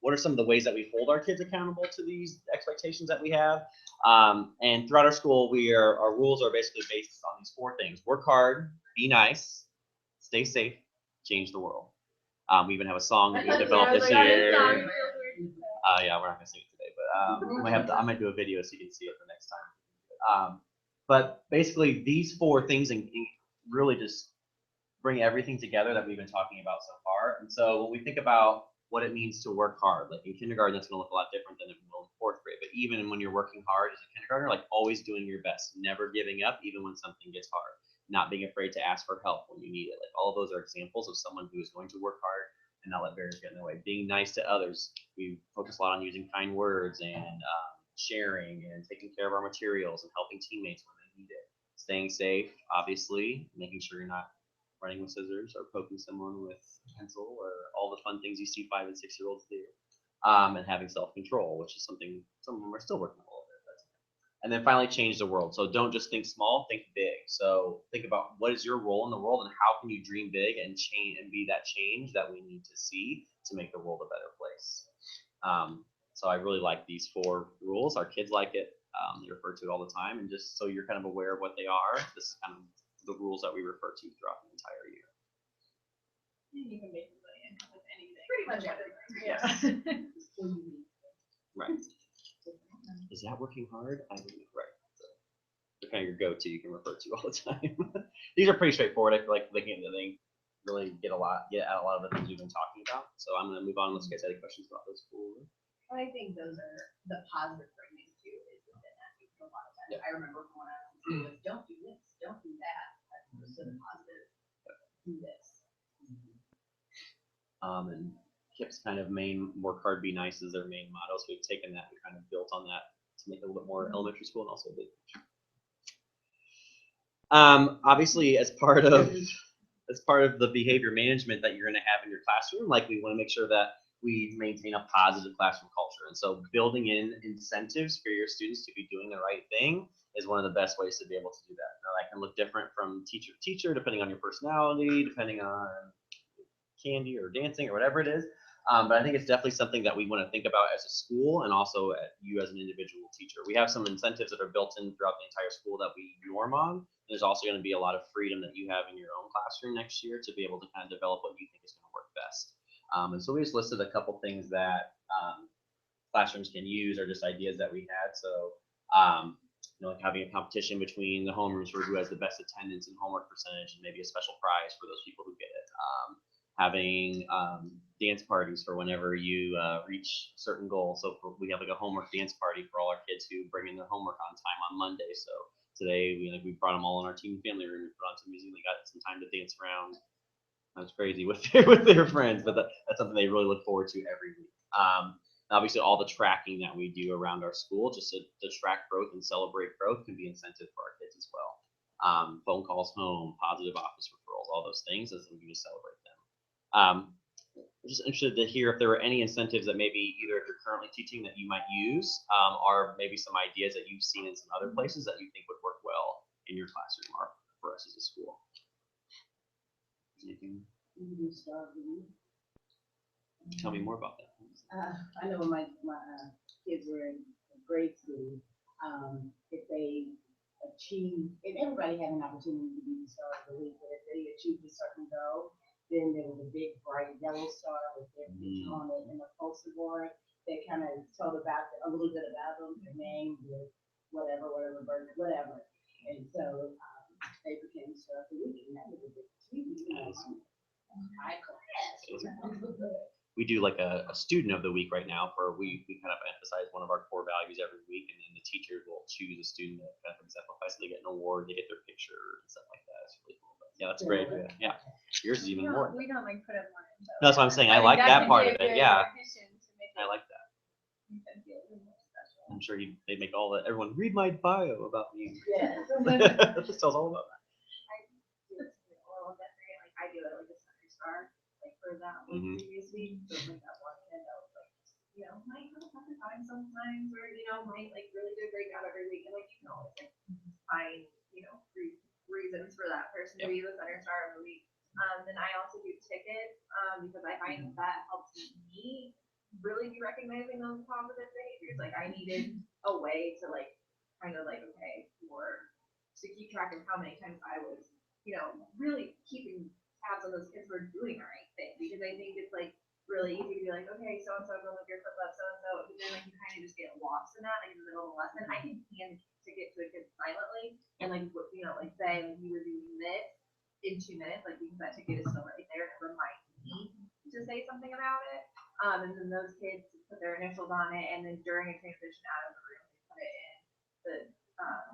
what are some of the ways that we hold our kids accountable to these expectations that we have. And throughout our school, our rules are basically based on these 4 things: work hard, be nice, stay safe, change the world. We even have a song that we developed this year. Yeah, we're not gonna sing it today, but I might do a video so you can see it the next time. But basically, these 4 things really just bring everything together that we've been talking about so far. And so when we think about what it means to work hard, like in kindergarten, that's going to look a lot different than it will in 4th grade. But even when you're working hard as a kindergartner, like always doing your best, never giving up, even when something gets hard, not being afraid to ask for help when you need it. Like all of those are examples of someone who is going to work hard and not let barriers get in their way. Being nice to others. We focus a lot on using kind words and sharing and taking care of our materials and helping teammates when they need it. Staying safe, obviously, making sure you're not running with scissors or poking someone with a pencil or all the fun things you see 5 and 6-year-olds do. And having self-control, which is something some of them are still working on a little bit. And then finally, change the world. So don't just think small, think big. So think about what is your role in the world and how can you dream big and change and be that change that we need to see to make the world a better place. So I really like these 4 rules. Our kids like it. They refer to it all the time. And just so you're kind of aware of what they are, this is kind of the rules that we refer to throughout the entire year. You can make money with anything. Pretty much everything. Yeah. Right. Is that working hard? I believe right. So they're kind of your go-to. You can refer to all the time. These are pretty straightforward. I feel like they really get at a lot of the things we've been talking about. So I'm going to move on unless you guys have any questions about those rules. I think those are the positive framing too, is within that. A lot of times, I remember when I was in school, like, don't do this, don't do that. That's the positive. Do this. And KIPP's kind of main work hard, be nice is their main motto. So we've taken that and kind of built on that to make it a little bit more elementary school and also big. Obviously, as part of the behavior management that you're going to have in your classroom, like we want to make sure that we maintain a positive classroom culture. And so building in incentives for your students to be doing the right thing is one of the best ways to be able to do that. Now that can look different from teacher to teacher, depending on your personality, depending on candy or dancing or whatever it is. But I think it's definitely something that we want to think about as a school and also at you as an individual teacher. We have some incentives that are built in throughout the entire school that we norm on. There's also going to be a lot of freedom that you have in your own classroom next year to be able to kind of develop what you think is going to work best. And so we just listed a couple things that classrooms can use or just ideas that we had. So, like having a competition between the homerooms for who has the best attendance and homework percentage, and maybe a special prize for those people who get it. Having dance parties for whenever you reach certain goals. So we have like a homework dance party for all our kids who bring in their homework on time on Monday. So today we brought them all in our team family room and put on some music. They got some time to dance around. That's crazy with their friends, but that's something they really look forward to every week. Obviously, all the tracking that we do around our school, just to track growth and celebrate growth, can be incentive for our kids as well. Phone calls home, positive office referrals, all those things as we just celebrate them. I'm just interested to hear if there were any incentives that maybe either if you're currently teaching that you might use, or maybe some ideas that you've seen in some other places that you think would work well in your classroom or for us as a school. Anything? Tell me more about that. I know when my kids were in grade school, if they achieve, and everybody had an opportunity to be the star of the week, but if they achieved a certain goal, then there was a big bright yellow star with their picture on it and a poster board that kind of told about a little bit about them, their name, their whatever, whatever. And so they became star of the week, and that was a big achievement. High class. We do like a student of the week right now for we kind of emphasize one of our core values every week, and then the teachers will choose a student that kind of exemplifies, so they get an award, they get their picture and stuff like that. It's really cool. But yeah, that's great. Yeah, yours is even more. We don't like put up more info. That's what I'm saying. I like that part of it. Yeah, I like that. I'm sure they make everyone read my bio about me. Yeah. That just tells all about that. I do it like a center star, like for that one previous week. So like that one kid that was like, might have a tougher time sometimes, or might like really do a great job every week, and like it's like find reasons for that person to be the center star of the week. Then I also do tickets because I find that helps me really be recognizing those positive behaviors. Like I needed a way to like kind of like to keep track of how many times I was really keeping tabs on those kids who are doing the right thing, because I think it's like really easy to be like, okay, so and so go look your flip up, so and so, but then like you kind of just get lost in that, like in the middle of the lesson. I can hand a ticket to a kid silently and like like say like you were doing this in 2 minutes, like because that ticket is still right there and it reminds me to say something about it. And then those kids put their initials on it, and then during a transition out of the room, they put it in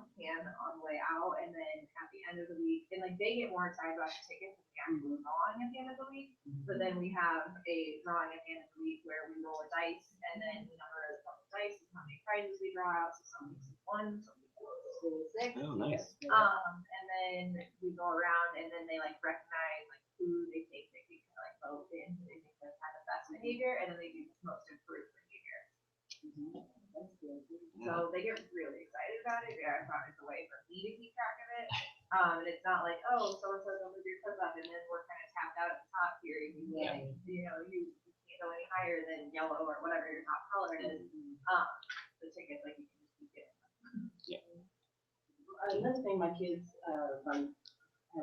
the can on the way out, and then at the end of the week, and like they get more excited about the tickets than the actual drawing at the end of the week. But then we have a drawing at the end of the week where we roll a dice, and then the number of the dice is how many prizes we draw out. So some weeks it's 1, some weeks it's 6. Oh, nice. And then we go around, and then they like recognize like who they think they can like vote in, who they think has had the best behavior, and then they do most improved behavior. So they get really excited about it. I found it's a way for me to keep track of it. And it's not like, oh, so and so don't move your clip up, and then we're kind of tapped out at the top here. You can't, you can't go any higher than yellow or whatever your top color is. The tickets, like you can just keep getting them. Another thing, my kids have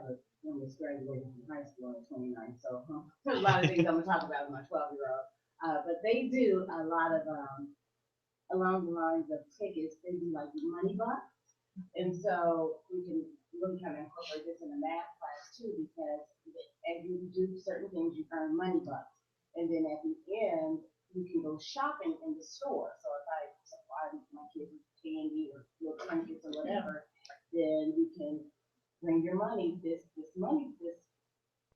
a one that's graduating from high school in 29, so there's a lot of things I'm gonna talk about with my 12-year-old. But they do a lot of along the lines of tickets. They do like money box, and so we can really kind of incorporate this in a math class too, because as you do certain things, you earn money bucks, and then at the end you can go shopping in the store. So if I supply my kids with candy or little trinkets or whatever, then you can bring your money. This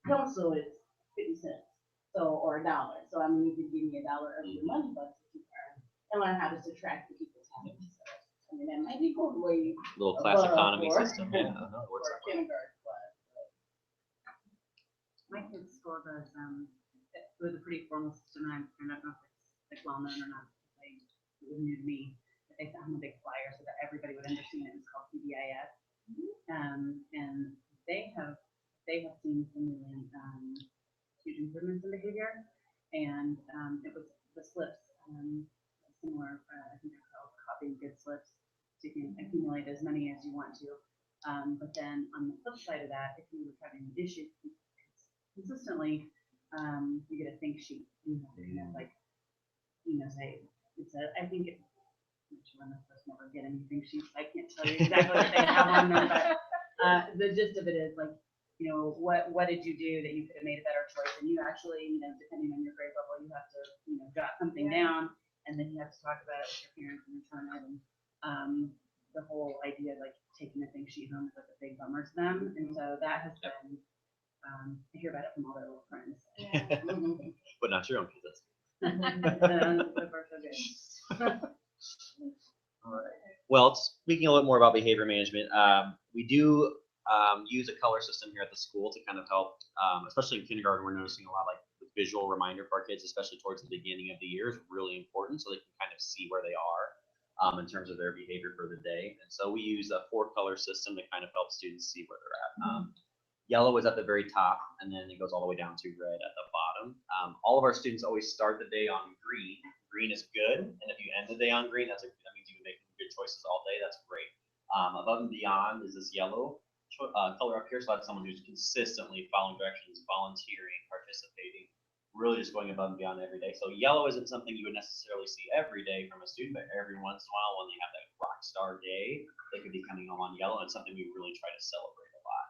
pencil is 50 cents, so or $1. So I mean, you can give me $1 of your money bucks that you earn, and learn how to subtract the people's habits. So, I mean, that might be a good way. Little class economy system. Yeah, For a kindergarten class. My kids' school does it was a pretty formal system, and I don't know if it's like well known or not. It was new to me. they found a big flyer so that everybody would understand it. It's called PBIS. And they have seen some really huge improvements in behavior. And it was the slips, similar, I think they're called copying good slips. So you can accumulate as many as you want to. But then on the flip side of that, if you were having issues consistently, you get a think sheet. You know, kind of like, say, I think it, I'm sure I'm supposed to never get any think sheets. I can't tell you exactly what they have on them, but the gist of it is like, what did you do that you could have made a better choice? And you actually, depending on your grade level, you have to, jot something down, and then you have to talk about it with your parents and return it. And the whole idea of like taking a think sheet home is like a big bummer to them. And so that has been, I hear about it from all their little friends. But not your own kids. So far, so good. All right. Well, speaking a little more about behavior management, we do use a color system here at the school to kind of help, especially in kindergarten. We're noticing a lot like the visual reminder for our kids, especially towards the beginning of the year, is really important so they can kind of see where they are in terms of their behavior for the day. And so we use a 4-color system to kind of help students see where they're at. Yellow is at the very top, and then it goes all the way down to red at the bottom. All of our students always start the day on green. Green is good, and if you end the day on green, that means you can make good choices all day. That's great. Above and beyond is this yellow color up here, so that's someone who's consistently following directions, volunteering, participating, really just going above and beyond every day. So yellow isn't something you would necessarily see every day from a student, but every once in a while when they have that rock star day, they could be coming home on yellow, and it's something we really try to celebrate a lot.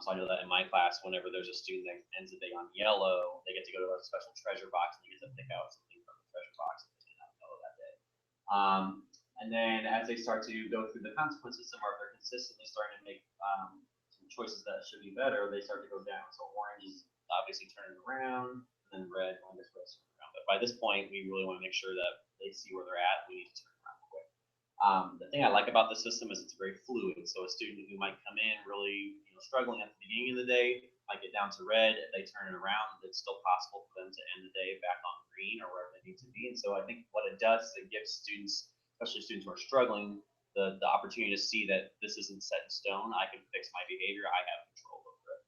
So I know that in my class, whenever there's a student that ends the day on yellow, they get to go to a special treasure box and they get to pick out something from the treasure box that they did not know that day. And then as they start to go through the consequence system, or if they're consistently starting to make some choices that should be better, they start to go down. So orange is obviously turning around, and then red, when this red's turning around. But by this point, we really want to make sure that they see where they're at. We need to turn around quick. The thing I like about the system is it's very fluid. So a student who might come in really struggling at the beginning of the day might get down to red. If they turn it around, it's still possible for them to end the day back on green or wherever they need to be. And so I think what it does is it gives students, especially students who are struggling, the opportunity to see that this isn't set in stone. I can fix my behavior. I have control over it.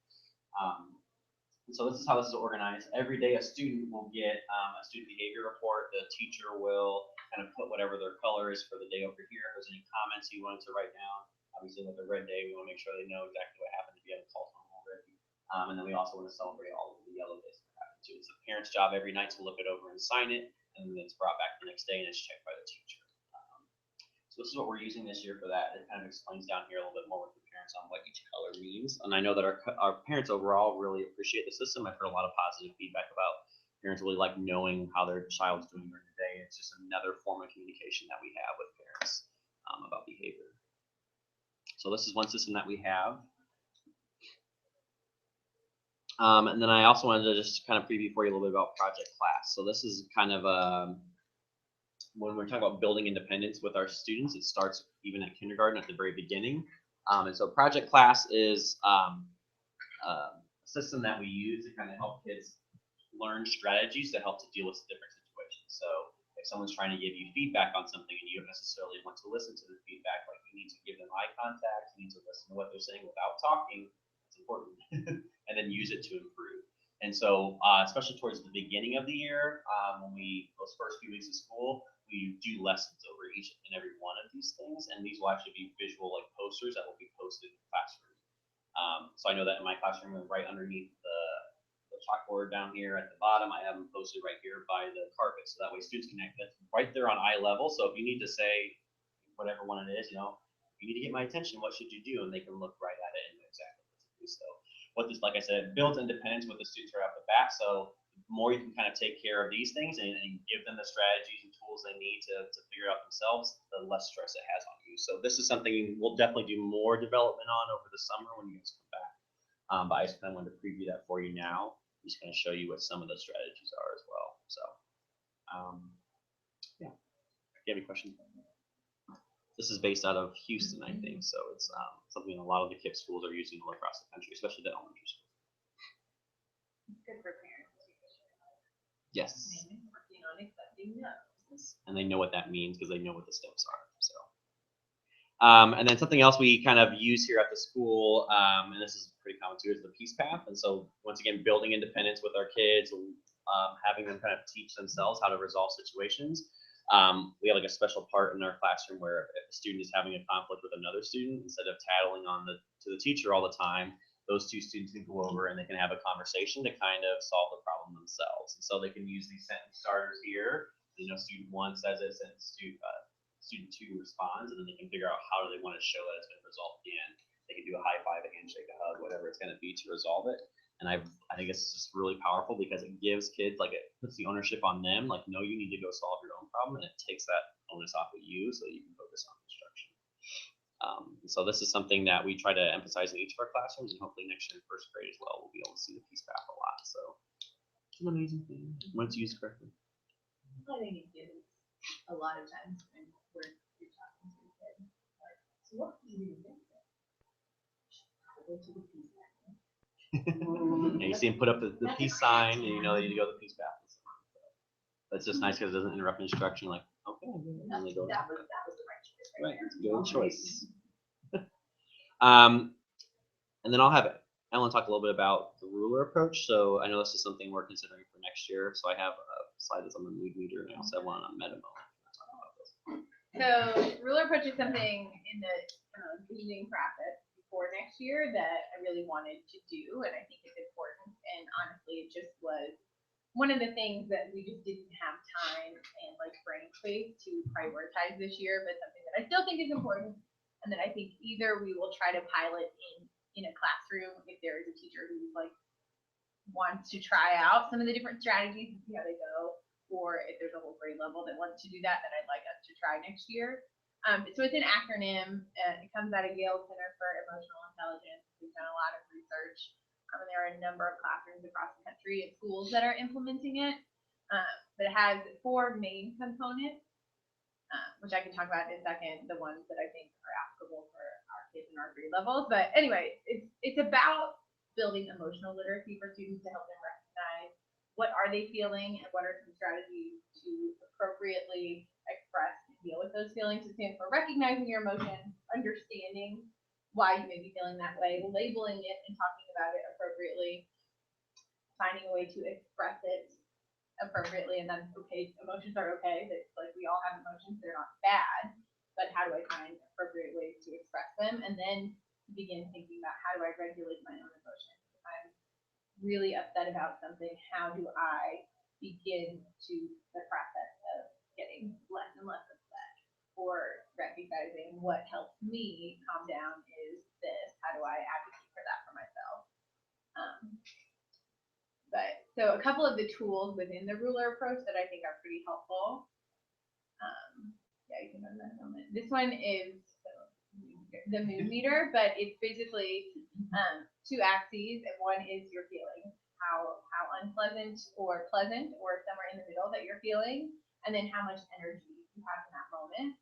And so this is how this is organized. Every day a student will get a student behavior report. The teacher will kind of put whatever their color is for the day over here. If there's any comments you wanted to write down, obviously with the red day, we want to make sure they know exactly what happened if you haven't called home already. And then we also want to celebrate all of the yellow days that happened too. It's the parent's job every night to look it over and sign it, and then it's brought back the next day and it's checked by the teacher. So this is what we're using this year for that. It kind of explains down here a little bit more with the parents on what each color means. And I know that our parents overall really appreciate the system. I've heard a lot of positive feedback about parents really like knowing how their child's doing during the day. It's just another form of communication that we have with parents about behavior. So this is one system that we have. And then I also wanted to just kind of preview for you a little bit about Project Class. So this is kind of when we're talking about building independence with our students, it starts even at kindergarten at the very beginning. And so Project Class is a system that we use to kind of help kids learn strategies to help to deal with different situations. So if someone's trying to give you feedback on something and you don't necessarily want to listen to the feedback, like you need to give them eye contact, you need to listen to what they're saying without talking, it's important, and then use it to improve. And so, especially towards the beginning of the year, when those first few weeks of school, we do lessons over each and every one of these things, and these will actually be visual like posters that will be posted in the classroom. So I know that in my classroom, right underneath the chalkboard down here at the bottom, I have them posted right here by the carpet, so that way students can connect right there on eye level. So if you need to say whatever one it is, you need to get my attention, what should you do? And they can look right at it and know exactly what to do. So what this, like I said, builds independence with the students right off the bat. So the more you can kind of take care of these things and give them the strategies and tools they need to figure it out themselves, the less stress it has on you. So this is something we'll definitely do more development on over the summer when you guys come back. But I just kind of wanted to preview that for you now. I'm just going to show you what some of the strategies are as well. So, yeah. Do you have any questions? This is based out of Houston, I think. So it's something a lot of the KIPP schools are using all across the country, especially the elementary schools. It's good for parents. Yes. Working on accepting no. And they know what that means because they know what the steps are. And then something else we kind of use here at the school, and this is pretty common too, is the peace path. And so once again, building independence with our kids, having them kind of teach themselves how to resolve situations. We have like a special part in our classroom where if a student is having a conflict with another student, instead of tattling on to the teacher all the time, those two students can go over and they can have a conversation to kind of solve the problem themselves. And so they can use these sentence starters here. Student one says it, and student two responds, and then they can figure out how do they want to show that it's been resolved at the end. They can do a high five, a handshake, a hug, whatever it's going to be to resolve it. And I think it's just really powerful because it gives kids, like, it puts the ownership on them. Like, no, you need to go solve your own problem, and it takes that onus off of you so that you can focus on instruction. So this is something that we try to emphasize in each of our classrooms, and hopefully next year in first grade as well, we'll be able to see the peace path a lot. So it's an amazing thing when it's used correctly. I think it gives a lot of times when you're talking to a kid, like, so what do you do? Go to the peace path. Yeah, you see him put up the peace sign, and you know they need to go to the peace path. But it's just nice because it doesn't interrupt instruction. Like, okay, and they go. That was the right choice. Right, there. it's a good choice. And then I'll have Ellen talk a little bit about the ruler approach. So I know this is something we're considering for next year. So I have a slide that's on the mood meter, and I also have one on Metamo. So ruler approach is something in the visioning process before next year that I really wanted to do, and I think it's important. And honestly, it just was one of the things that we just didn't have time and like brain space to prioritize this year, but something that I still think is important, and that I think either we will try to pilot in a classroom if there is a teacher who like wants to try out some of the different strategies and see how they go, or if there's a whole grade level that wants to do that, then I'd like us to try next year. So it's an acronym. It comes out of Yale Center for Emotional Intelligence. We've done a lot of research. And there are a number of classrooms across the country and schools that are implementing it. But it has 4 main components, which I can talk about in a second, the ones that I think are applicable for our kids in our grade levels. But anyway, it's about building emotional literacy for students to help them recognize what are they feeling and what are some strategies to appropriately express and deal with those feelings. It stands for recognizing your emotions, understanding why you may be feeling that way, labeling it and talking about it appropriately, finding a way to express it appropriately, and that's okay. Emotions are okay. That like we all have emotions, they're not bad, but how do I find appropriate ways to express them, and then begin thinking about how do I regulate my own emotions. If I'm really upset about something, how do I begin to the process of getting less and less upset, or recognizing what helps me calm down is this. How do I advocate for that for myself? But so a couple of the tools within the ruler approach that I think are pretty helpful. Yeah, you can run that moment. This one is the mood meter, but it's basically 2 axes, and one is your feelings, how unpleasant or pleasant or somewhere in the middle that you're feeling, and then how much energy you have in that moment.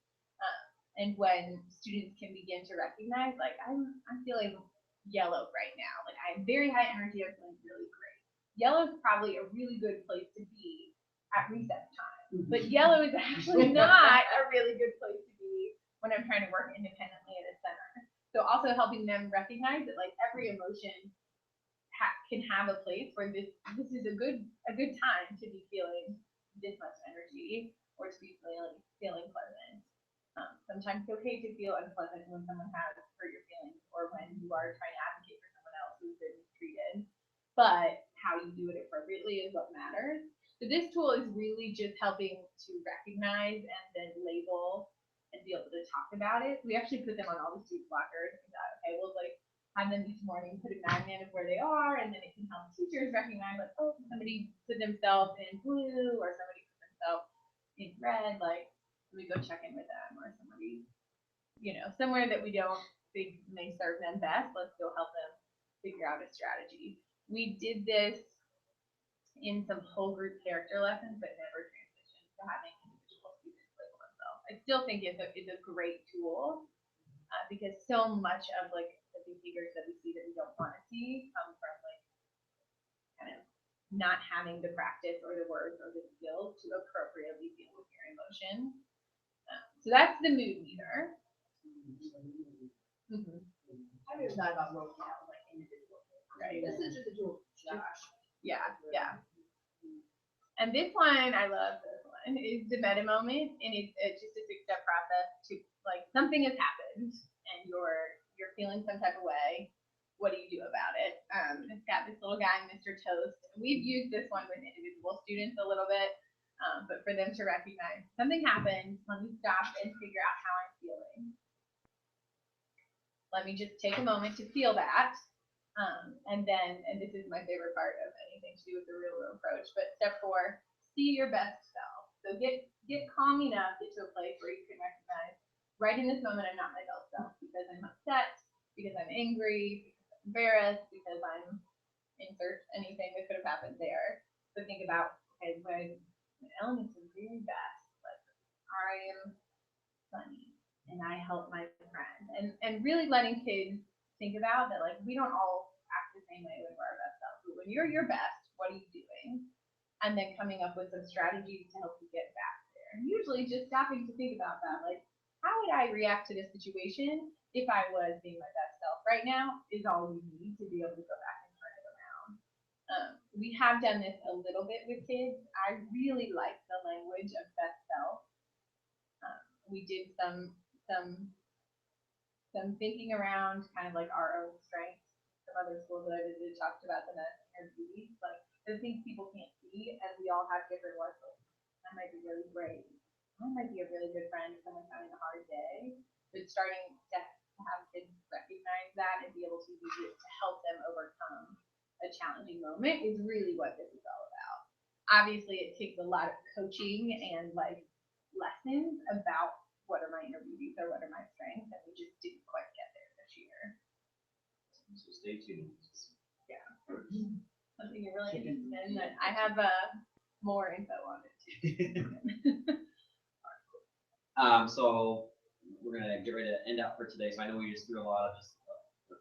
And when students can begin to recognize, like, I'm feeling yellow right now, like I have very high energy, I'm feeling really great. Yellow is probably a really good place to be at recess time, but yellow is actually not a really good place to be when I'm trying to work independently at a center. So also helping them recognize that like every emotion can have a place where this is a good time to be feeling this much energy or to be feeling pleasant. Sometimes it's okay to feel unpleasant when someone has hurt your feelings or when you are trying to advocate for someone else who's been mistreated. But how you do it appropriately is what matters. So this tool is really just helping to recognize and then label and be able to talk about it. We actually put them on all the student blockers and thought, okay, we'll like have them each morning put a magnet of where they are, and then it can help teachers recognize like, oh, somebody put themselves in blue or somebody put themselves in red, like let me go check in with them, or somebody, somewhere that we don't think may serve them best, let's go help them figure out a strategy. We did this in some whole group character lessons, but never transitioned to having individual students label themselves. I still think it's a great tool because so much of like the behaviors that we see that we don't want to see come from like kind of not having the practice or the words or the skills to appropriately deal with your emotions. So that's the mood meter. I never thought about rolling out like individual. Right. This is just a tool, Josh. Yeah, yeah. And this one, I love this one, is the meta moment, and it's just a 6-step process to, like, something has happened, and you're feeling some type of way. What do you do about it? It's got this little guy, Mr. Toast. We've used this one with individual students a little bit, but for them to recognize something happened, let me stop and figure out how I'm feeling. Let me just take a moment to feel that. And this is my favorite part of anything to do with the real world approach, but step 4, see your best self. So get calm enough, get to a place where you can recognize, right in this moment, I'm not my best self because I'm upset, because I'm angry, because I'm embarrassed, because I'm insert anything that could have happened there. So think about, okay, when my elements are really best, like I am funny and I help my friend, and really letting kids think about that, like we don't all act the same way when we're our best self. But when you're your best, what are you doing? And then coming up with some strategies to help you get back there. And usually just stopping to think about that, like how would I react to this situation if I was being my best self right now, is all you need to be able to go back and turn it around. We have done this a little bit with kids. I really like the language of best self. We did some thinking around kind of like our own strengths. Some other schools that I visited talked about them as inner beauties, like the things people can't see, and we all have different ones. Like, I might be really brave. I might be a really good friend if someone's having a hard day. But starting to have kids recognize that and be able to use it to help them overcome a challenging moment is really what this is all about. Obviously, it takes a lot of coaching and like lessons about what are my inner beauties or what are my strengths, and we just didn't quite get there this year. So stay tuned. Yeah. Something you're really interested in that I have more info on it too. So we're gonna get ready to end out for today. So I know we just threw a lot of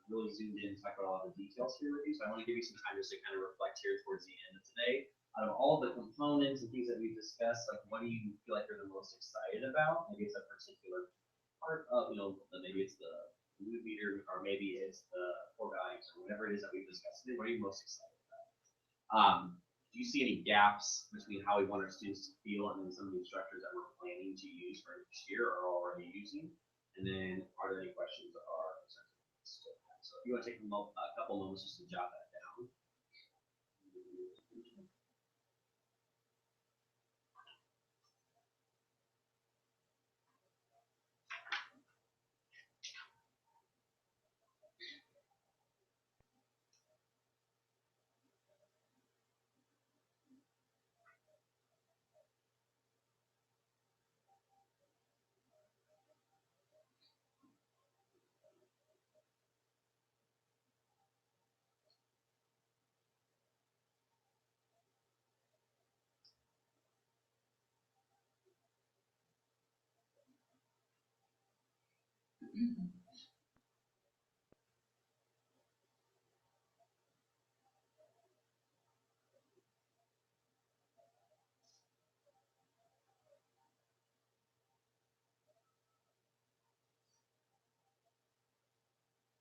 really zoomed in, talked about a lot of the details here with you. So I want to give you some time just to kind of reflect here towards the end of today. Out of all the components and things that we've discussed, like what do you feel like you're the most excited about? Maybe it's a particular part of, maybe it's the mood meter, or maybe it's the core values, or whatever it is that we've discussed today. What are you most excited about? Do you see any gaps between how we want our students to feel and then some of the structures that we're planning to use for next year or are already using? And then are there any questions or concerns? So if you want to take a couple moments just to jot that down.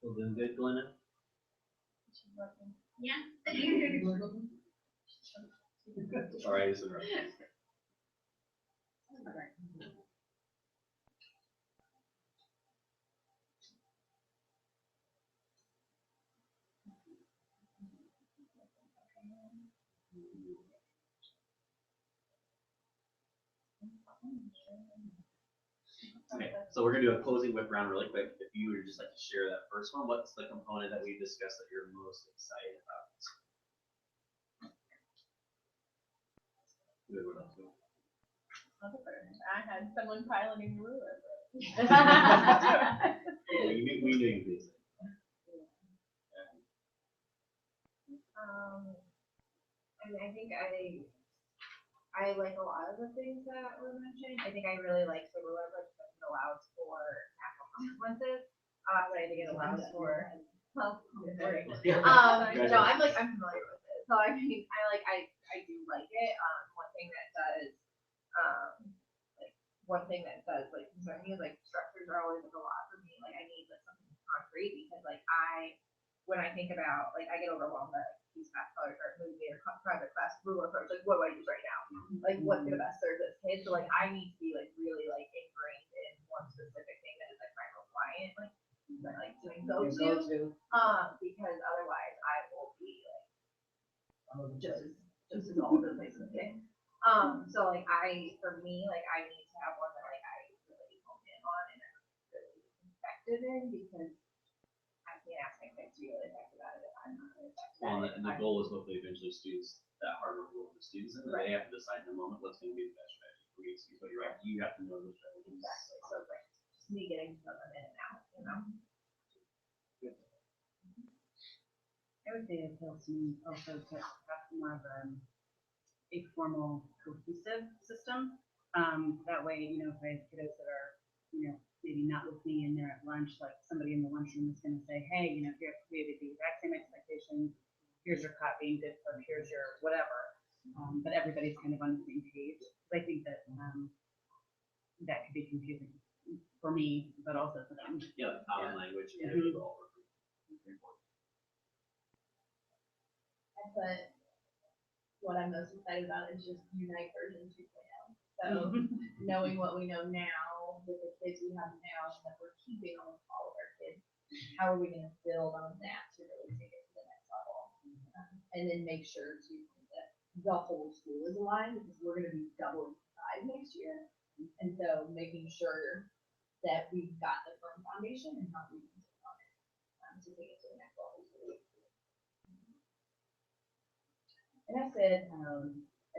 Well, doing good, Glenna? Yeah. Sorry, I just interrupted. Okay, so we're gonna do a closing whip round really quick. If you would just like to share that first one, what's the component that we discussed that you're most excited about? Good, what else? I had someone piloting the ruler. We knew you did. I think I like a lot of the things that were mentioned. I think I really like the ruler approach because it allows for natural consequences. But I think it allows for no, I'm familiar with it. So I mean I do like it. One thing that does like concern me is like structures are always like a lot for me. think about, like, I get overwhelmed by like, these math colors or movie or private class ruler approach, like, what do I use right now? Like, what's gonna best serve this kid? So like, I need to be like really like ingrained in one specific thing that is like my own client, like doing go-to, because otherwise I will be like just as all over the place with it. So like for me, like I need to have one that like I really hone in on and I'm really effective in, because I can't ask my kids to be really effective at it if I'm not really effective Well, at it. and the goal is hopefully eventually students, that hard work will the students, and they have to decide in the moment what's going to be the best strategy for each student. But you're right, you have to know those strategies. Exactly. So like just me getting to know them in and out, you know. I would say it helps me also to have more of a formal cohesive system. That way, you know, if I have kiddos that are, you know, maybe not with me and they're at lunch, like somebody in the lunchroom is gonna say, hey, you know, here, we have the exact same expectations, here's your copy, or here's your whatever. But everybody's kind of on the same page. I think that that could be confusing for me, but also for them. Yeah, like common language. Yeah. And all work. Very important. But what I'm most excited about is just Unite version 2.0. So knowing what we know now with the kids we have now that we're keeping almost all of our kids, how are we going to build on that to really take it to the next level? And then make sure that the whole school is aligned, because we're going to be doubling size next year. And so making sure that we've got the firm foundation and how we can build on it to take it to the next level. And I said,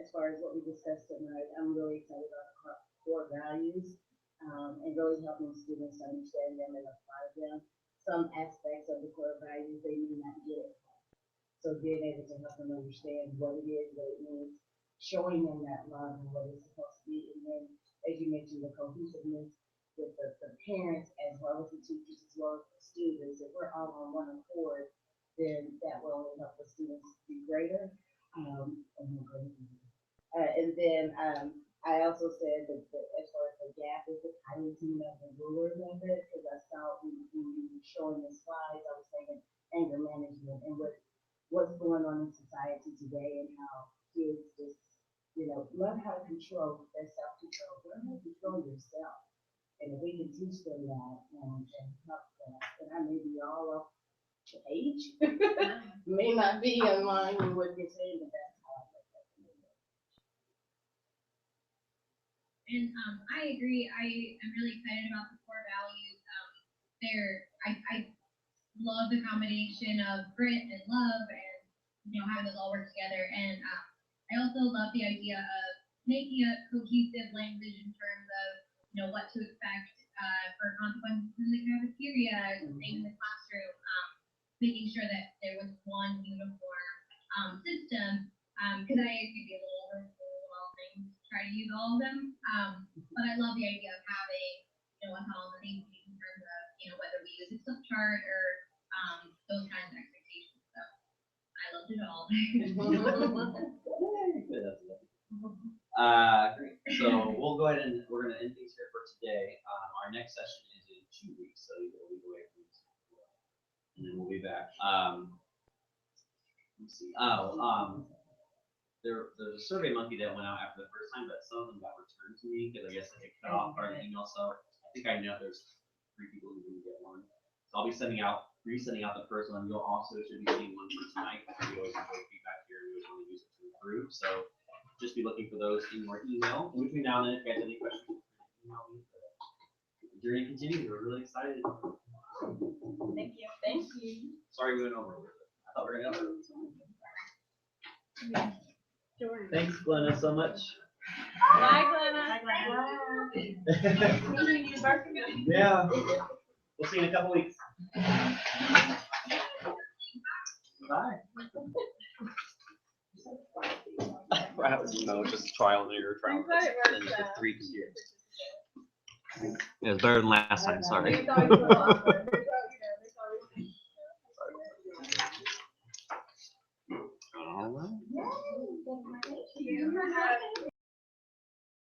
as far as what we discussed tonight, I'm really excited about the core values, and really helping students understand them and apply them. Some aspects of the core values they may not get. So being able to help them understand what it is, what it means, showing them that love and what it's supposed to be. And then, as you mentioned, the cohesiveness with the parents as well as the teachers as well as the students. If we're all on one accord, then that will only help the students be greater. And then I also said that as far as the gap is the tightening of the rulers of it, because I saw when you were showing the slides, I was saying anger management and what's going on in society today, and how kids just, you know, learn how to control their self-control, learn how to control yourself. And if we can teach them that and help them, and I may be all off the age, may not be in line with what you're saying, but that's how I look at it. And I agree. I am really excited about the core values. I love the combination of grit and love, and you know, having those all work together. And I also love the idea of making a cohesive language in terms of, you know, what to expect for consequences in the cafeteria, in the classroom. Making sure that there was one uniform system, because I could be a little overwhelmed with all things, try to use all of them. But I love the idea of having, you know, us all on the same page in terms of, you know, whether we use a flip chart or those kinds of expectations. So I loved it all. Great. So we'll go ahead and we're going to end things here for today. Our next session is in 2 weeks, so we'll be away from this. And then we'll be back. Let's see. There's a Survey Monkey that went out after the first time, but some of them got returned to me because I guess they cut off our email. So I think I know there's 3 people who didn't get one. So I'll be resending out the first one. You'll also should be getting one for tonight. We always enjoy feedback here. We always want to use it to improve. So just be looking for those in your email. In between now and then, if you guys have any questions, email me. The journey continues. We're really excited. Thank you. Thank you. Sorry we went over a little bit. I thought we were going to. Jordan. Thanks, Glenna, so much. Bye, Glenna. Yeah. We'll see you in a couple weeks. Bye. No, just trial and error, trial. I'm glad it worked And it's out. just 3 computers. It was better than last time, sorry. There's always a lot, but there's always- All right. Yay.